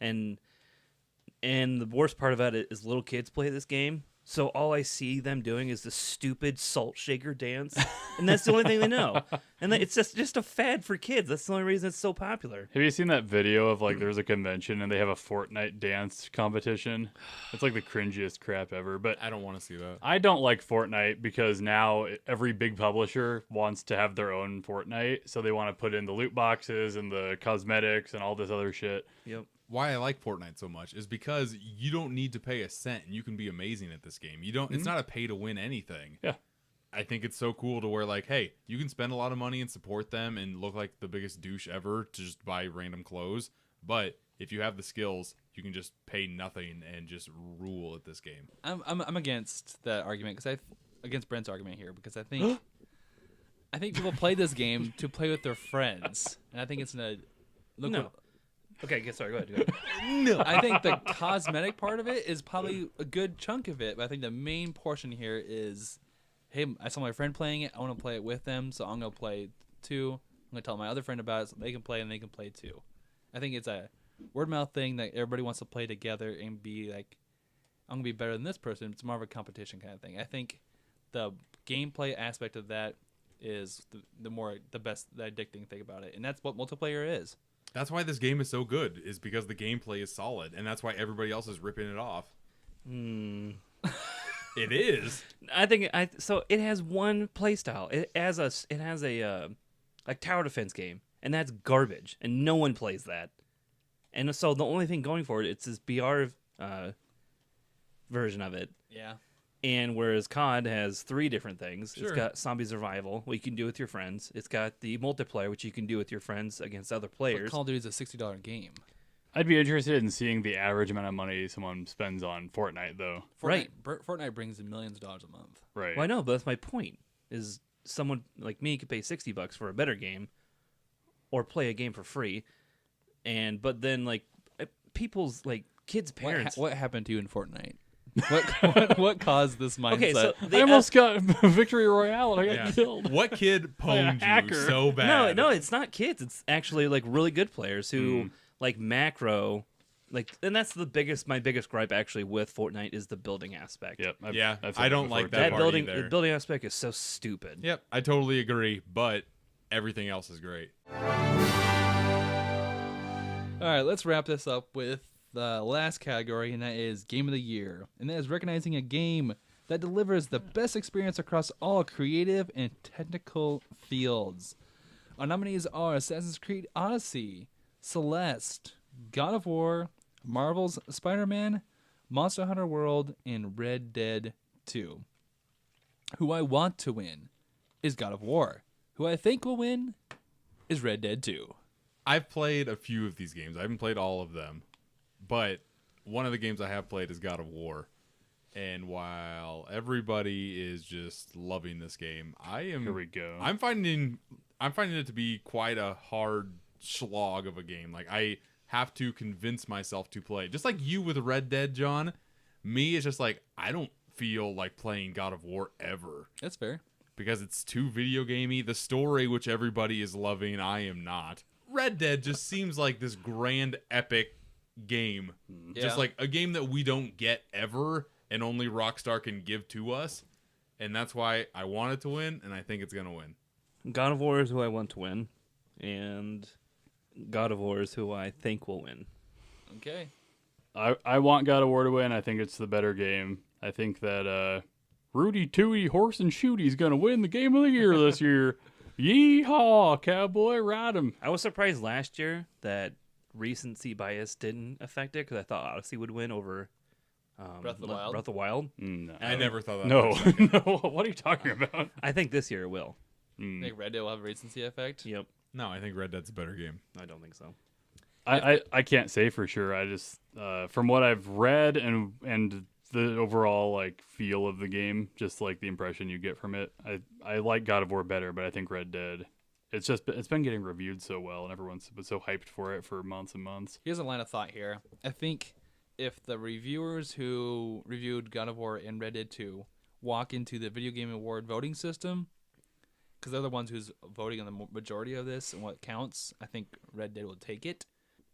and the worst part about it is little kids play this game. So all I see them doing is the stupid salt shaker dance, and that's the only thing they know. And it's just a fad for kids. That's the only reason it's so popular. Have you seen that video of like there's a convention and they have a Fortnite dance competition? It's like the cringiest crap ever. But I don't want to see that. I don't like Fortnite because now every big publisher wants to have their own Fortnite, so they want to put in the loot boxes and the cosmetics and all this other shit. Yep. Why I like Fortnite so much is because you don't need to pay a cent and you can be amazing at this game. You don't. It's not a pay to win anything. Yeah. I think it's so cool to where, like, hey, you can spend a lot of money and support them and look like the biggest douche ever to just buy random clothes. But if you have the skills, you can just pay nothing and just rule at this game. I'm against that argument against Brent's argument here because I think people play this game to play with their friends, and I think it's No. what- Okay, sorry. Go ahead. I think the cosmetic part of it is probably a good chunk of it, but I think the main portion here is, hey, I saw my friend playing it. I want to play it with them, so I'm going to play too. I'm going to tell my other friend about it so they can play and they can play too. I think it's a word of mouth thing that everybody wants to play together and be like, I'm going to be better than this person. It's more of a competition kind of thing. I think the gameplay aspect of that is the best, the addicting thing about it, and that's what multiplayer is. That's why this game is so good, is because the gameplay is solid, and that's why everybody else is ripping it off. It is. I think so. It has one play style. It has a tower defense game, and that's garbage, and no one plays that. And so the only thing going for it, it's this BR version of it. Yeah. And whereas COD has 3 different things, Sure. It's got zombie survival, what you can do with your friends. It's got the multiplayer, which you can do with your friends against other But players. Call of Duty is a $60 game. I'd be interested in seeing the average amount of money someone spends on Fortnite, though. Fortnite brings in millions of dollars a month. Right. Well, I know, but that's my point. Is someone like me could pay $60 for a better game, or play a game for free, but then like people's like kids' parents. What happened to you in Fortnite? What caused this mindset? Okay, so I almost got Victory Royale and I got killed. What kid pwned you hacker. so bad? no, it's not kids. It's actually like really good players who like macro, like, and that's my biggest gripe actually with Fortnite is the building aspect. Yep. Yeah, said I that don't before, like too. that That part building, either. the building aspect is so stupid. Yep, I totally agree, but everything else is great. All right, let's wrap this up with the last category, and that is Game of the Year. And that is recognizing a game that delivers the best experience across all creative and technical fields. Our nominees are Assassin's Creed Odyssey, Celeste, God of War, Marvel's Spider-Man, Monster Hunter World, and Red Dead 2. Who I want to win is God of War. Who I think will win is Red Dead 2. I've played a few of these games. I haven't played all of them, but one of the games I have played is God of War. And while everybody is just loving this game, Here we go. I'm finding it to be quite a hard slog of a game. Like, I have to convince myself to play. Just like you with Red Dead, John. Me, it's just like I don't feel like playing God of War ever. That's fair. Because it's too video gamey. The story, which everybody is loving, I am not. Red Dead just seems like this grand epic game. Yeah. Just like a game that we don't get ever and only Rockstar can give to us. And that's why I want it to win, and I think it's going to win. God of War is who I want to win, and God of War is who I think will win. Okay. I want God of War to win. I think it's the better game. I think that Rudy Tooty Horse and Shooty's going to win the Game of the Year this year. Yeehaw, cowboy, ride 'em. I was surprised last year that recency bias didn't affect it because I thought Odyssey would win over Breath of the Wild? Breath of the Wild. No. I never thought that. No, for a second. no. What are you talking about? I think this year it will. I think Red Dead will have a recency effect. Yep. No, I think Red Dead's a better game. I don't think so. I can't say for sure. I just from what I've read and the overall like feel of the game, just like the impression you get from it, I like God of War better, but I think Red Dead. It's been getting reviewed so well, and everyone's been so hyped for it for months and months. Here's a line of thought here. I think if the reviewers who reviewed God of War and Red Dead 2 walk into the Video Game Award voting system, because they're the ones who's voting on the majority of this and what counts, I think Red Dead will take it.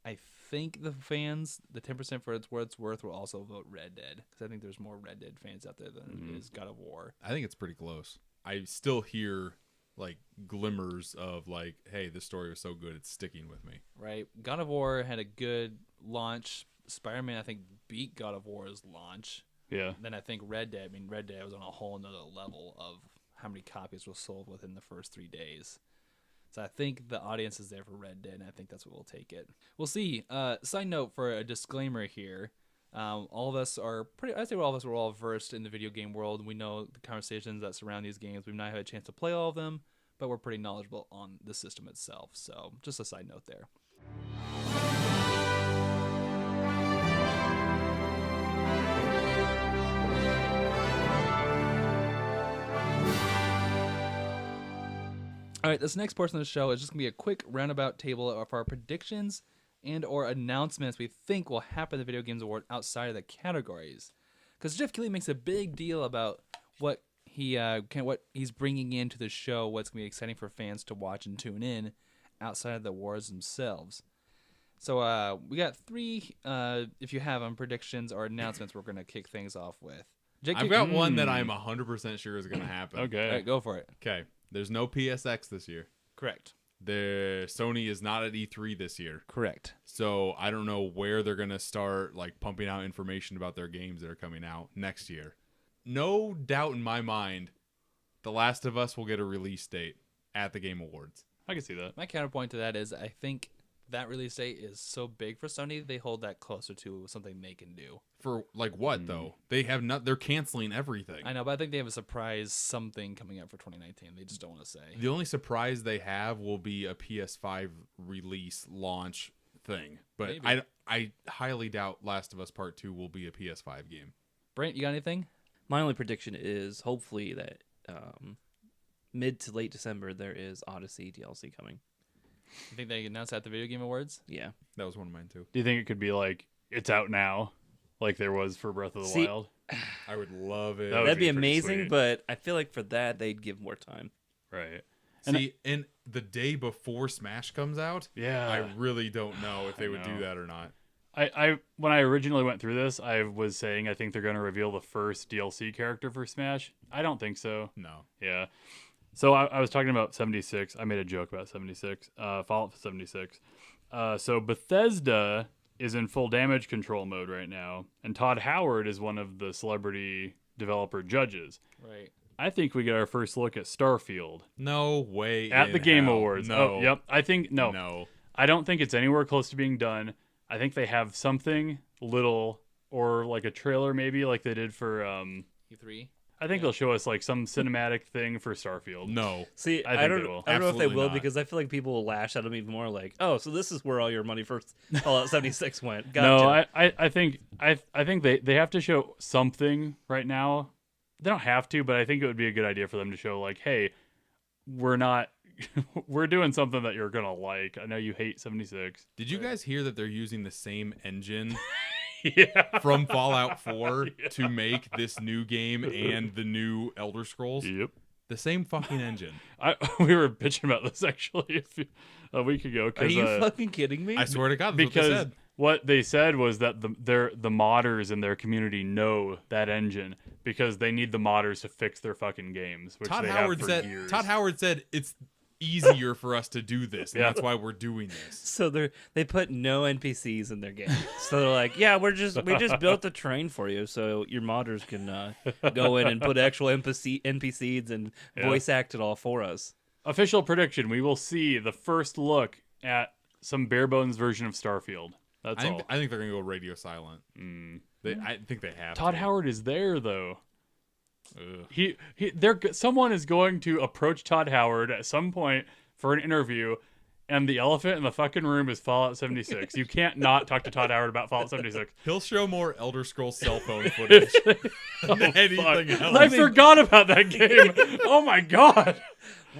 I think the fans, the 10% for its worth, will also vote Red Dead, because I think there's more Red Dead fans out there than is God of War. I think it's pretty close. I still hear like glimmers of like, hey, this story was so good, it's sticking with me. Right? God of War had a good launch. Spider-Man, I think, beat God of War's launch. Yeah. Then I think Red Dead was on a whole nother level of how many copies were sold within the first 3 days. So I think the audience is there for Red Dead, and I think that's what will take it. We'll see. Side note for a disclaimer here. All of us are I'd say all of us are all versed in the video game world. We know the conversations that surround these games. We've not had a chance to play all of them, but we're pretty knowledgeable on the system itself. So just a side note there. All right, this next portion of the show is just going to be a quick roundabout table of our predictions and or announcements we think will happen at the Video Games Award outside of the categories. Because Jeff Keighley makes a big deal about what what he's bringing into the show, what's going to be exciting for fans to watch and tune in outside of the awards themselves. So we got three, if you have them, predictions or announcements we're going to kick things off with. Jake, I've got one that I'm 100% sure is going to happen. Okay. All right, go for it. Okay. There's no PSX this year. Correct. Sony is not at E3 this year. Correct. So I don't know where they're going to start like pumping out information about their games that are coming out next year. No doubt in my mind, The Last of Us will get a release date at the Game Awards. I can see that. My counterpoint to that is I think that release date is so big for Sony, they hold that closer to something they can do. For like what though? They have not. They're canceling everything. I know, but I think they have a surprise something coming up for 2019. They just don't want to say. The only surprise they have will be a PS5 release launch thing. But Maybe. I highly doubt Last of Us Part 2 will be a PS5 game. Brent, you got anything? My only prediction is hopefully that mid to late December there is Odyssey DLC coming. You think they announced that at the Video Game Awards? Yeah. That was one of mine too. Do you think it could be like it's out now, like there was for Breath of the See, Wild? I would love it. That would That'd be be pretty amazing, sweet. but I feel like for that they'd give more time. Right. See, and the day before Smash comes out, Yeah. I really don't know if they would do know. that or not. I when I originally went through this, I was saying I think they're going to reveal the first DLC character for Smash. I don't think so. No. Yeah. So I was talking about 76. I made a joke about 76. Fallout 76. So Bethesda is in full damage control mode right now, and Todd Howard is one of the celebrity developer judges. Right. I think we get our first look at Starfield No way. at the in Game hell. Awards. No. Oh, yep. I think no. No. I don't think it's anywhere close to being done. I think they have something little or like a trailer maybe like they did for E3. I think they'll show us like some cinematic thing for Starfield. No. See, I think I they don't, will. I don't know if they Absolutely will not. because I feel like people will lash at them even more. Like, oh, so this is where all your money for Fallout 76 went. Gotcha. No, I think they have to show something right now. They don't have to, but I think it would be a good idea for them to show like, hey, we're doing something that you're gonna like. I know you hate 76. Did you guys hear that they're using the same engine Yeah. from Fallout 4 to make this new game and the new Elder Scrolls? Yep. The same fucking engine. We were bitching about this actually a week ago. Are you fucking kidding me? I swear to God, that's what they Because said. what they said was that the modders in their community know that engine because they need the modders to fix their fucking games, which Todd they Howard have for said. years. Todd Howard said it's easier for us to do this, and Yeah. that's why we're doing this. So they put no NPCs in their game. So they're like, yeah, we just built the train for you, so your modders can go in and put actual NPCs and Yeah. voice act it all for us. Official prediction: we will see the first look at some bare bones version of Starfield. That's all. I think they're gonna go radio silent. I think they have. Todd to. Howard is there though. Ugh. Someone is going to approach Todd Howard at some point for an interview, and the elephant in the fucking room is Fallout 76. You can't not talk to Todd Howard about Fallout 76. He'll show more Elder Scrolls cell phone footage than anything Fuck. else. I forgot about that game. Oh my god.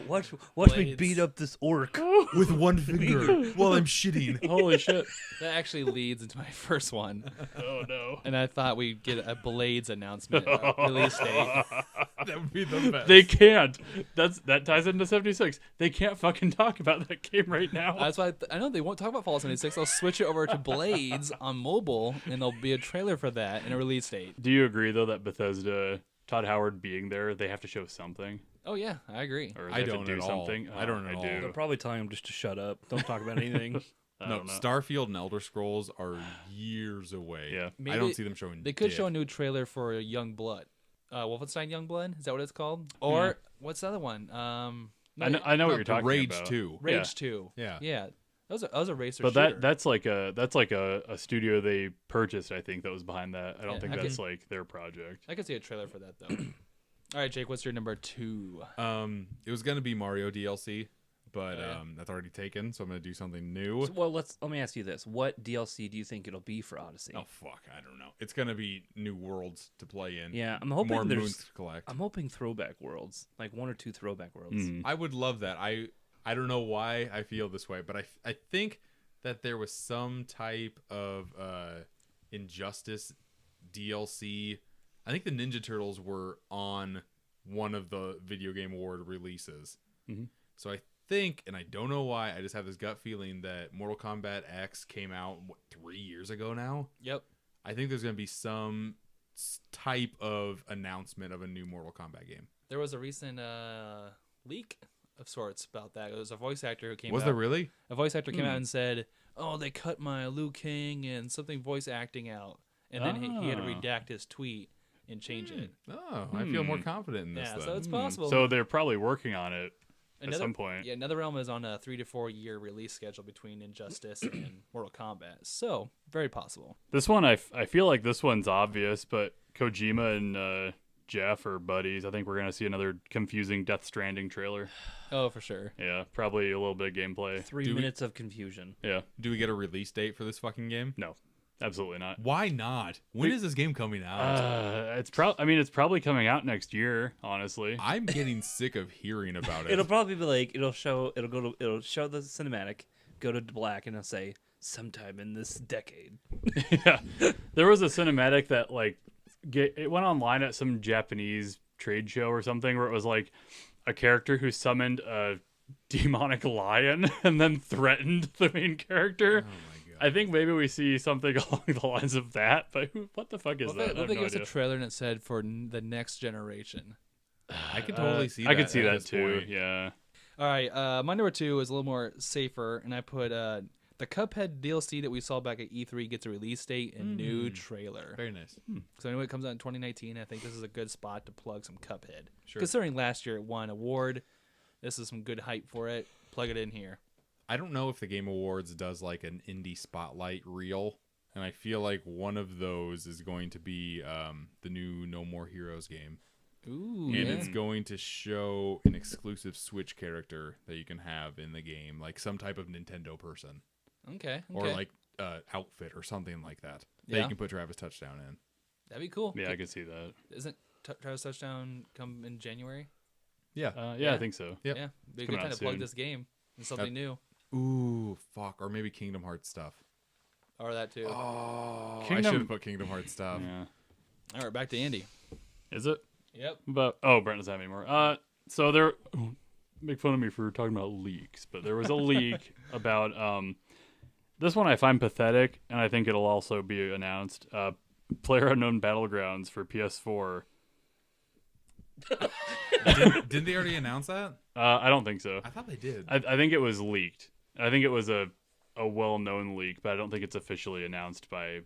Watch me Blades. beat up this orc. With one finger while I'm shitting. Holy shit. That actually leads into my first one. Oh no. And I thought we'd get a Blades announcement release date. That would be the best. They can't. That ties into 76. They can't fucking talk about that game right now. That's why I know they won't talk about Fallout 76. They'll switch it over to Blades on mobile, and there'll be a trailer for that and a release date. Do you agree though that Bethesda, Todd Howard being there, they have to show something? Oh yeah, I agree. Or I they have don't to do at all. something? I don't Oh, at all. They're do. probably telling him just to shut up. Don't talk about anything. I No, don't know. Starfield and Elder Scrolls are years away. Yeah. I Maybe don't see them showing. They could dick. show a new trailer for Young Blood. Wolfenstein Young Blood? Is that what it's called? Or what's the other one? I know what you're The talking Rage about. 2. Rage Yeah. 2. Yeah. Yeah. That was a racer But shooter. that's like a studio they purchased, I think, that was behind that. I don't Yeah, think I that's can- like their project. I could see a trailer for that though. All right, Jake, what's your number 2? It was gonna be Mario DLC, but yeah. that's already taken. So I'm gonna do something new. Well, let me ask you this: what DLC do you think it'll be for Odyssey? Oh fuck, I don't know. It's gonna be new worlds to play in. Yeah, I'm hoping more there's. moons to collect. I'm hoping throwback worlds, like 1 or 2 throwback worlds. Mhm. I would love that. I don't know why I feel this way, but I think that there was some type of Injustice DLC. I think the Ninja Turtles were on one of the Video Game Award releases. Mhm. So I think, and I don't know why, I just have this gut feeling that Mortal Kombat X came out 3 years ago now. Yep. I think there's going to be some type of announcement of a new Mortal Kombat game. There was a recent leak of sorts about that. It was a voice actor who came Was out. there really? A voice actor came out and said, "Oh, they cut my Liu Kang and something voice acting out." And then he had to Ah. redact his tweet and change it. Oh, I feel more confident in this Yeah, then. so it's possible. So they're probably working on it at Another- some point. Yeah, NetherRealm is on a 3 to 4 year release schedule between Injustice and Mortal Kombat. So, very possible. This one, I feel like this one's obvious, but Kojima and Jeff or buddies, I think we're gonna see another confusing Death Stranding trailer. Oh, for sure. Yeah, probably a little bit of gameplay. 3 minutes of confusion. Yeah, Do we get a release date for this fucking game? no, absolutely not. Why not? When is this game coming out? It's probably coming out next year. Honestly, I'm getting sick of hearing about it. It'll probably be like it'll show the cinematic, go to black, and it'll say sometime in this decade. yeah, there was a cinematic that like it went online at some Japanese trade show or something where it was like a character who summoned a demonic lion and then threatened the main character. Oh my god. I think maybe we see something along the lines of that, but what the fuck is that? What if it gets a trailer and it said for the next generation? I could totally see that. I could see at that this too. point. Yeah. All right, my number 2 is a little more safer, and I put the Cuphead DLC that we saw back at E3 gets a release date and new trailer. Very nice. So anyway, it comes out in 2019. I think this is a good spot to plug some Cuphead. Sure. Considering last year it won an award, this is some good hype for it. Plug it in here. I don't know if the Game Awards does like an indie spotlight reel, and I feel like one of those is going to be the new No More Heroes game. Ooh, And yeah. it's going to show an exclusive Switch character that you can have in the game, like some type of Nintendo person. Okay. Or like outfit or something like that. That Yeah. you can put Travis Touchdown in. That'd be cool. Yeah, I could see that. Isn't Travis Touchdown come in January? Yeah. Yeah, I think so. Yep. Yeah. Be a coming good time out to plug soon. this game and something new. Ooh, fuck. Or maybe Kingdom Hearts stuff. Or that too. Oh, I Kingdom- should have put Kingdom Hearts stuff. Yeah. All right, back to Andy. Is it? Yep. But Brent doesn't have any more. So there, make fun of me for talking about leaks, but there was a leak about this one I find pathetic, and I think it'll also be announced. PlayerUnknown Battlegrounds for PS4. Didn't they already announce that? I don't think so. I thought they did. I think it was leaked. I think it was a well-known leak, but I don't think it's officially announced by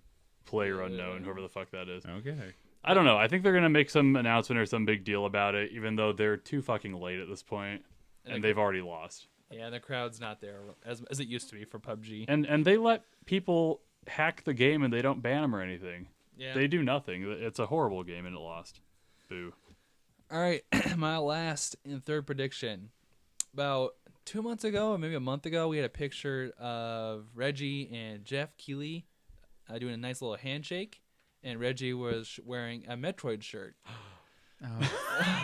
PlayerUnknown, whoever the fuck that is. Okay. I don't know. I think they're gonna make some announcement or some big deal about it, even though they're too fucking late at this point, and they've already lost. Yeah, the crowd's not there as it used to be for PUBG. And they let people hack the game and they don't ban them or anything. Yeah. They do nothing. It's a horrible game and it lost. Boo. All right, my last and third prediction. About 2 months ago, or maybe a month ago, we had a picture of Reggie and Jeff Keighley doing a nice little handshake, and Reggie was wearing a Metroid shirt.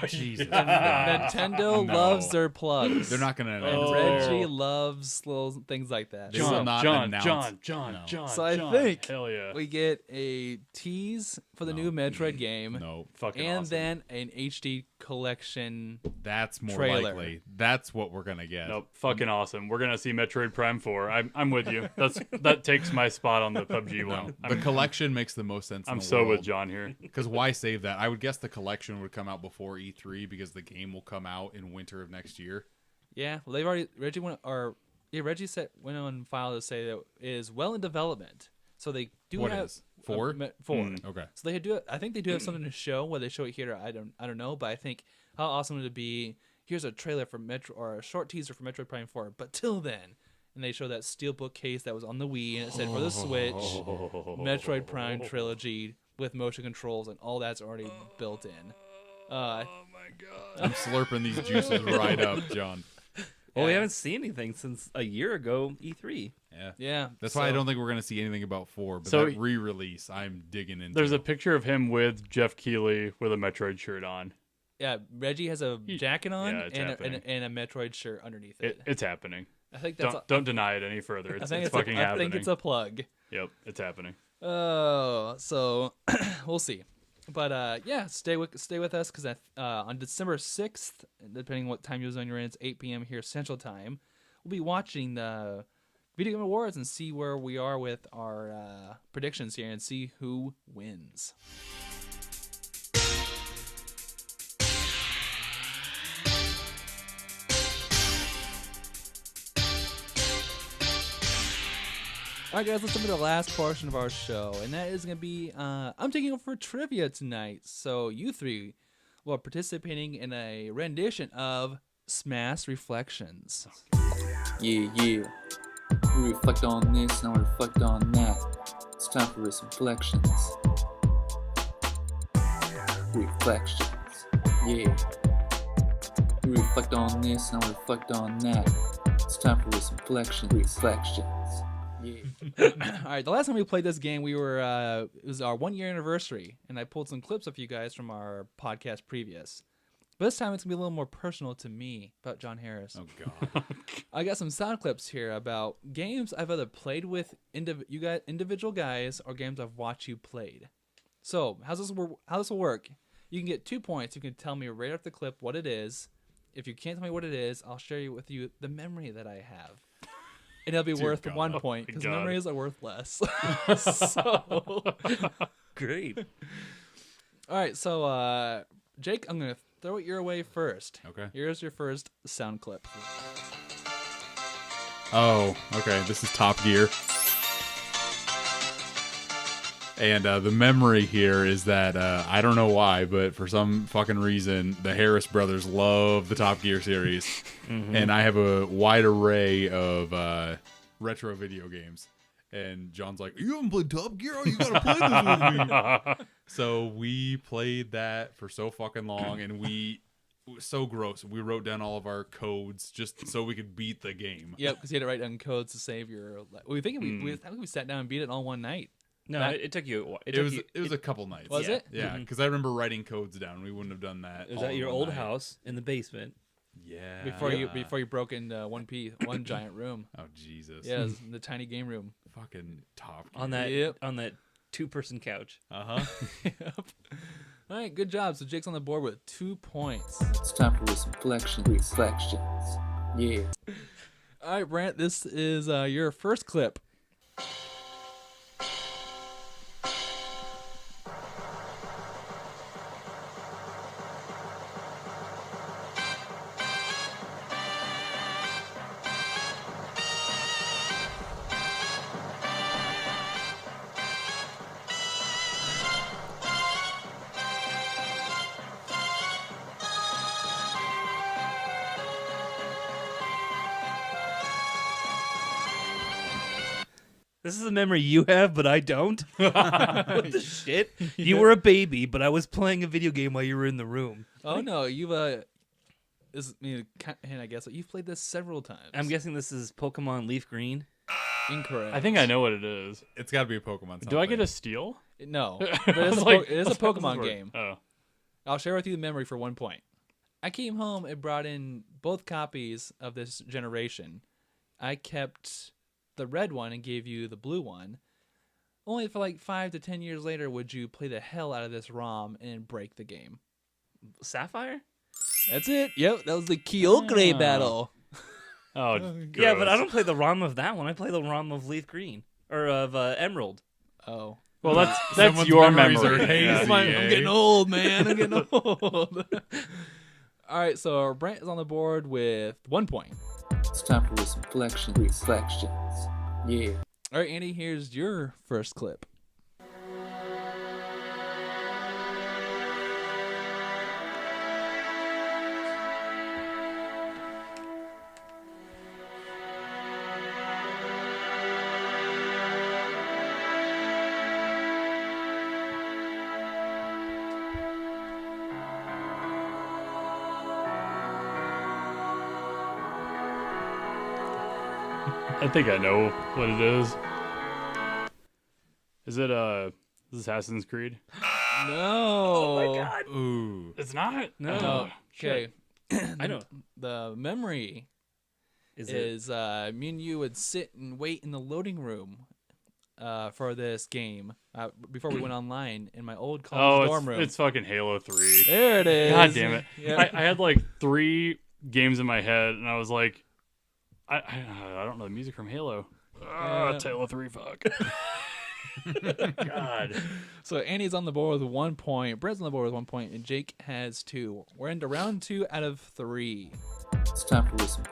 Jesus. Nintendo loves their plugs. They're not going to And announce it. Reggie loves little things like that. They will not announce. John. So I think hell yeah. we get a tease for the new Metroid game, No. Fucking and awesome. then an HD collection. That's more Trailer. likely. That's what we're going to get. Nope, fucking awesome. We're gonna see Metroid Prime 4. I'm with you. That takes my spot on the PUBG one. The collection makes the most sense. I'm in the so world. with John here. Because why save that? I would guess the collection would come out before E3 because the game will come out in winter of next year. Yeah, well, Reggie went on file to say that it is well in development. So they do What have is? 4? 4. Okay. So they do. I think they do have something to show. Whether they show it here, I don't know. But I think how awesome would it be? Here's a trailer for Metro or a short teaser for Metroid Prime 4. But till then, and they show that steelbook case that was on the Wii, and it said for the Switch, Metroid Prime trilogy with motion controls, and all that's already built in. I'm slurping these juices right up, John. Well, we haven't seen anything since a year ago, E3. Yeah. Yeah, That's why I don't think we're going to see anything about 4. But So- that re-release, I'm digging into. There's a picture of him with Jeff Keighley with a Metroid shirt on. Yeah, Reggie has a jacket on Yeah, it's and happening. a Metroid shirt underneath it. It's happening. I think that's. Don't deny it any further. I It's think fucking I happening. think it's a plug. Yep, it's happening. Oh, so we'll see. But yeah, stay with us because on December 6th, depending on what time zone you're in, it's 8 p.m. here Central Time. We'll be watching the Video Game Awards and see where we are with our predictions here and see who wins. All right, guys, let's jump to the last portion of our show, and that is going to be I'm taking over for trivia tonight. So you three will be participating in a rendition of SMAS Reflections. Yeah. We reflect on this and I reflect on that. It's time for some reflections. Reflections. Yeah. We reflect on this and I'll reflect on that. It's time for some reflections. Yeah. All right, the last time we played this game, we were it was our 1 year anniversary, and I pulled some clips of you guys from our podcast previous. But this time it's gonna be a little more personal to me about John Harris. Oh God. I got some sound clips here about games I've either played with individual guys or games I've watched you played. So how this will work? You can get 2 points. You can tell me right off the clip what it is. If you can't tell me what it is, I'll share with you the memory that I have. And it'll be worth God. 1 point because God. memories are worth less. So Great. all right, so Jake, I'm gonna throw it your way first. Okay. Here's your first sound clip. Oh, okay. This is Top Gear. And the memory here is that I don't know why, but for some fucking reason, the Harris brothers love the Top Gear series. And I have a wide array of retro video games. And John's like, "You haven't played Top Gear? Oh, you gotta play this with me." So we played that for so fucking long, and it was so gross. We wrote down all of our codes just so we could beat the game. Yep, because you had to write down codes to save your. We think I think we sat down and beat it all one night. No, That- it took you. A while. It was a couple nights. Was Yeah. it? Yeah, because I remember writing codes down. We wouldn't have done that. It was all at in your one old night. house in the basement. Yeah. Before you broke into one giant room. Oh Jesus. Yeah, it was the tiny game room. Fucking Top Gear. On that Yep. 2-person couch. Uh huh. Yep. All right, good job. So Jake's on the board with 2 points. It's time for some reflections. Yeah. All right, Brent, this is your first clip. This is a memory you have, but I don't. What the shit? You were a baby, but I was playing a video game while you were in the room. Oh no, you've this and I guess you've played this several times. I'm guessing this is Pokemon Leaf Green. Incorrect. I think I know what it is. It's got to be a Pokemon. Do I get something. a steal? No, but it is, Like, it is a how does this Pokemon work? game. Oh. I'll share with you the memory for 1 point. I came home and brought in both copies of this generation. I kept the red one and gave you the blue one. Only for like 5 to 10 years later would you play the hell out of this ROM and break the game. Sapphire? That's it. Yep, that was the Kyogre Oh. battle. Oh, Yeah, but I gross. don't play the ROM of that one. I play the ROM of Leaf Green. Or of Emerald. Oh. Well, that's Someone's your memories memory. are hazy. Yeah. Come on, I'm eh? getting old, man. I'm getting old. All right, so Brent is on the board with 1 point. It's time for some reflections. Yeah. All right, Andy, here's your first clip. I think I know what it is. Is it Assassin's Creed? No. Oh my god. Ooh. It's not. No. Oh, Okay. I know. The memory Is it? is me and you would sit and wait in the loading room for this game before we went online in my old college dorm room. It's fucking Halo 3. There it is. God damn it. Yeah. I had like 3 games in my head, and I was like, I don't know the music from Halo. It's Halo 3, fuck. God. So Andy's on the board with 1 point. Brent's on the board with 1 point, and Jake has 2. We're into round 2 out of 3. It's time for some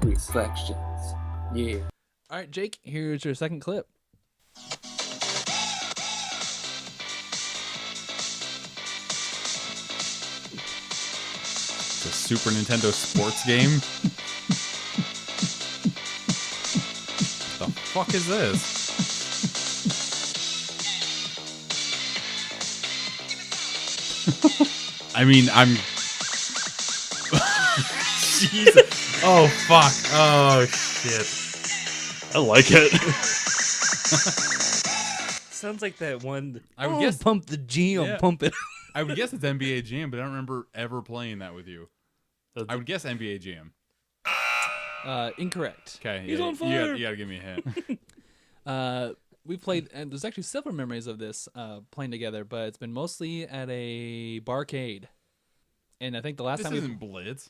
reflections. Yeah. All right, Jake, here's your second clip. It's a Super Nintendo sports game. What the fuck is this? I mean, I'm Jesus. Oh, fuck. Oh, shit. I like it. Sounds like that one. I would guess- pump the Jam, Yeah. pump it. I would guess it's NBA Jam, but I don't remember ever playing that with you. I would guess NBA Jam. Incorrect. Okay. He's on You fire. gotta give me a hint. We played, and there's actually several memories of this playing together, but it's been mostly at a barcade. And I think the last This time we isn't Blitz.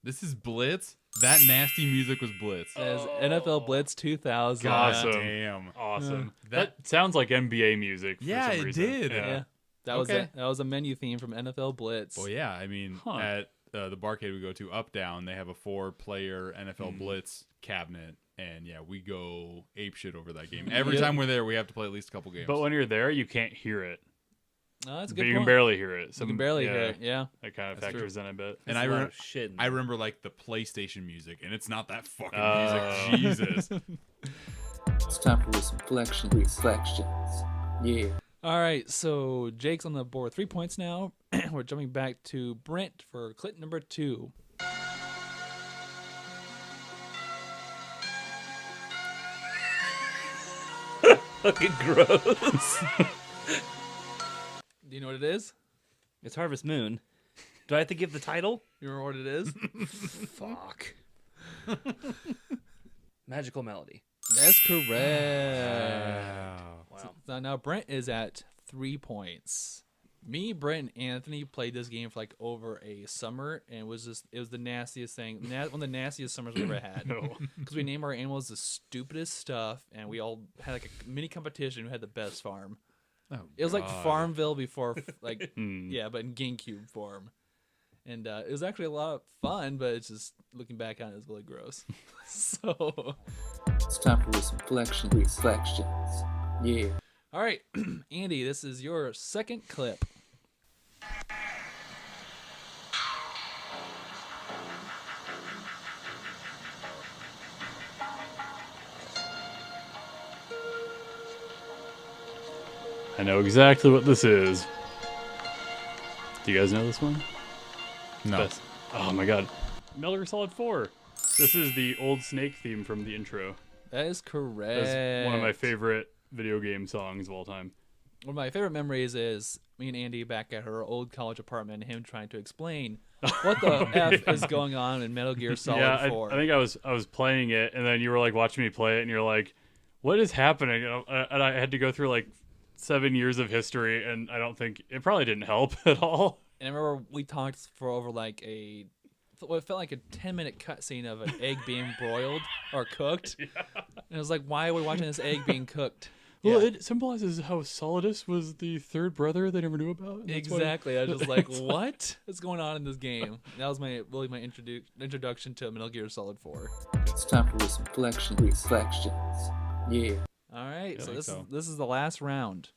This is Blitz. That nasty music was Blitz. as NFL Blitz 2000. God Awesome. damn. Awesome. That- That sounds like NBA music. For Yeah, some it reason. did. Yeah, that Okay. was a menu theme from NFL Blitz. Well, yeah. I mean, Huh. at the barcade we go to, Up Down, they have a 4-player NFL Blitz cabinet, and yeah, we go ape shit over that game. Every Yep. time we're there, we have to play at least a couple games. But when you're there, you can't hear it. Oh, that's a But good you can point. barely hear it. You can barely hear it. Yeah. That kind of That's factors in a bit. and That's I a lot re- of shit. in I there. remember like the PlayStation music, and it's not that fucking Oh. music. Jesus. It's time for reflections. Yeah. All right, so Jake's on the board, 3 points now. We're jumping back to Brent for clip number 2. Fucking gross. Do you know what it is? It's Harvest Moon. Do I have to give the title? You remember what it is? Fuck. Magical Melody. That's correct. Wow. So now Brent is at 3 points. Me, Brent, and Anthony played this game for like over a summer, and it was the nastiest thing. One of the nastiest summers we ever had. No. Because we named our animals the stupidest stuff, and we all had like a mini competition who had the best farm. Oh, It was like God. Farmville before, like, Hmm. yeah, but in GameCube form. And it was actually a lot of fun, but it's just looking back on it, it's really gross. So, It's time for reflections. Yeah. all right, Andy, this is your second clip. I know exactly what this is. Do you guys know this one? No. Best. Oh my god. Metal Gear Solid 4. This is the old Snake theme from the intro. That is correct. That's one of my favorite video game songs of all time. One of my favorite memories is me and Andy back at her old college apartment and him trying to explain what the F is going on in Metal Gear Solid yeah, 4. I think I was playing it, and then you were like watching me play it, and you're like, "What is happening?" And I had to go through like 7 years of history, and I don't think it probably didn't help at all. And I remember we talked for over like what felt like a 10-minute cutscene of an egg being broiled or cooked. And it was like, why are we watching this egg being cooked? Well, Yeah. it symbolizes how Solidus was the third brother they never knew about. and that's why- Exactly. I was just like, what is going on in this game? That was my introduction to Metal Gear Solid 4. It's time for reflections. Yeah. All right, I so think this is the last round.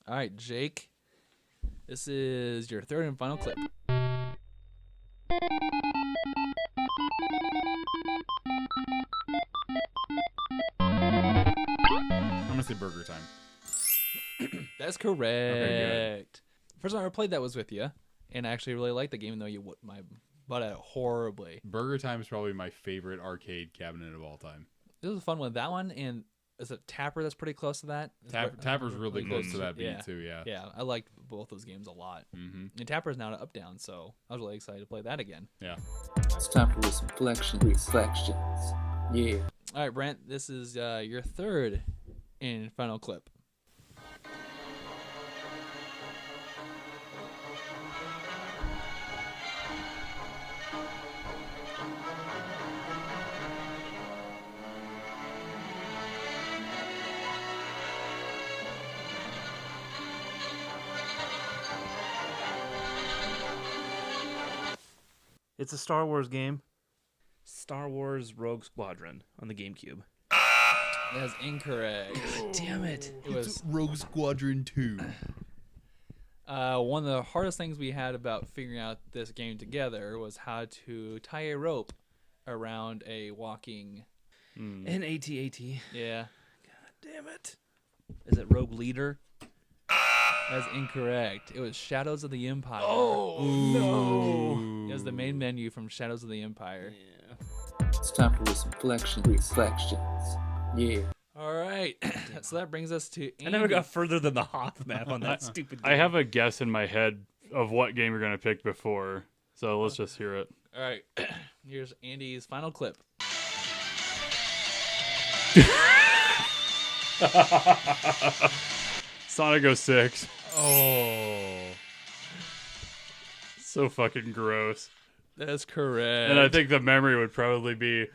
All right, Jake, this is your third and final clip. I'm gonna say Burger Time. That's correct. First time I ever played that was with you, and I actually really liked the game, even though you whipped my butt at it horribly. Burger Time is probably my favorite arcade cabinet of all time. This was a fun one. That one, and is it Tapper that's pretty close to that? Tapper's really close to that beat yeah. too. Yeah. Yeah, I liked both those games a lot. Mm-hmm. And Tapper's now to Up Down, so I was really excited to play that again. Yeah. It's time for reflections. Yeah. All right, Brent, this is your third and final clip. It's a Star Wars game. Star Wars Rogue Squadron on the GameCube. That is incorrect. Damn it. It was Rogue Squadron 2. one of the hardest things we had about figuring out this game together was how to tie a rope around a walking. An AT-AT. Yeah. Damn it. Is it Rogue Leader? That's incorrect. It was Shadows of the Empire. Oh no! It was the main menu from Shadows of the Empire. It's time for some reflections. Yeah. All right. So that brings us to I never Andy. got further than the Hoth map on that stupid game. I have a guess in my head of what game you're gonna pick before, so let's just hear it. All right. Here's Andy's final clip. Sonic 06. Oh. So fucking gross. That's correct. And I think the memory would probably be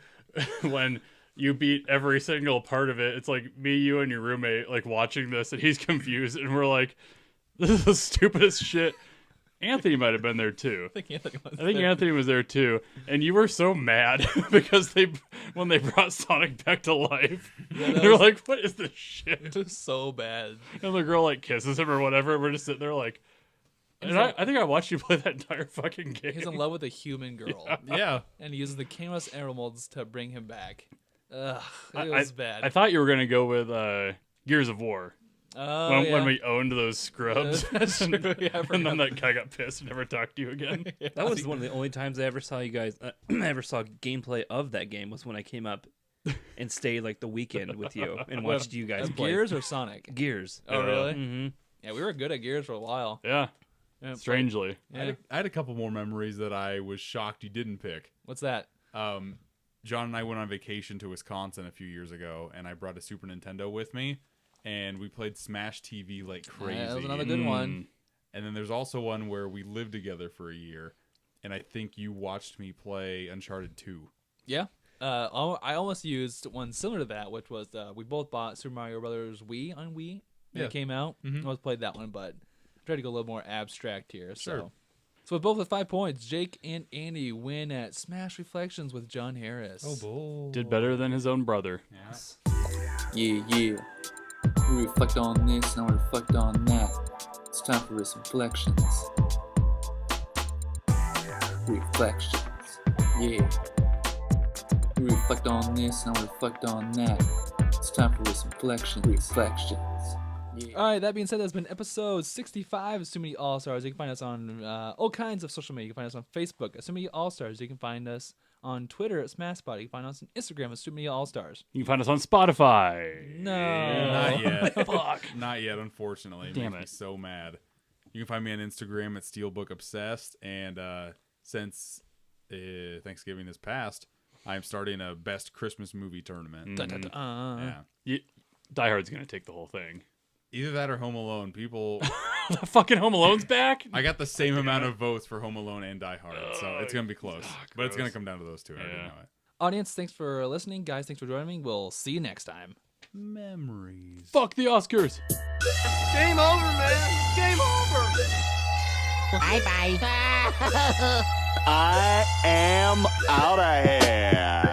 when you beat every single part of it. It's like me, you, and your roommate like watching this, and he's confused, and we're like, "This is the stupidest shit." Anthony might have been there too. I think Anthony was I think there. Anthony was there too, and you were so mad because when they brought Sonic back to life, Yeah, that they were was- like, "What is this shit?" It was so bad. And the girl like kisses him or whatever. And we're just sitting there like, and I think I watched you play that entire fucking game. He's in love with a human girl. Yeah. And he uses the Chaos Emeralds to bring him back. Ugh, it was bad. I thought you were gonna go with Gears of War. Oh, When we owned those scrubs. That's true. Yeah, I And then forgot. that guy got pissed and never talked to you again. That was one of the only times I ever saw you guys, ever saw gameplay of that game was when I came up and stayed like the weekend with you and watched you guys play. Gears or Sonic? Gears. Oh, really? Mm-hmm. Yeah, we were good at Gears for a while. Yeah, Yeah, strangely. Yeah. I had a couple more memories that I was shocked you didn't pick. What's that? John and I went on vacation to Wisconsin a few years ago, and I brought a Super Nintendo with me, and we played Smash TV like crazy. Yeah, that was another good one. Mm. And then there's also one where we lived together for a year, and I think you watched me play Uncharted 2. Yeah. I almost used one similar to that, which was we both bought Super Mario Brothers Wii on Wii when Yeah. it came out. Mhm. I almost played that one, but I tried to go a little more abstract here. Sure. So with both with 5 points, Jake and Andy win at Smash Reflections with John Harris. boy. Did better than his own brother. Yeah, yeah. We reflect on this and we reflect on that. It's time for some reflections. Reflections. Yeah. We reflect on this and we reflect on that. It's time for some reflections. Yeah. All right, that being said, that's been episode 65 of So Many All-Stars. You can find us on all kinds of social media. You can find us on Facebook at So Many All-Stars. You can find us on Twitter at SMASPot. You can find us on Instagram at So Many All-Stars. You can find us on Spotify. No. Not yet. Fuck. Not yet, unfortunately. It Damn makes me it. so mad. You can find me on Instagram at SteelbookObsessed, and since Thanksgiving is past, I'm starting a best Christmas movie tournament. Yeah. Die Hard's gonna take the whole thing. Either that or Home Alone. People, The fucking Home Alone's back. I got the same amount of votes for Home Alone and Die Hard, so it's gonna be close. But it's gonna gross. come down to those two. I already Yeah. know it. Audience, thanks for listening. Guys, thanks for joining me. We'll see you next time. Memories. Fuck the Oscars. Game over, man. Game over. Bye bye. I am out of here.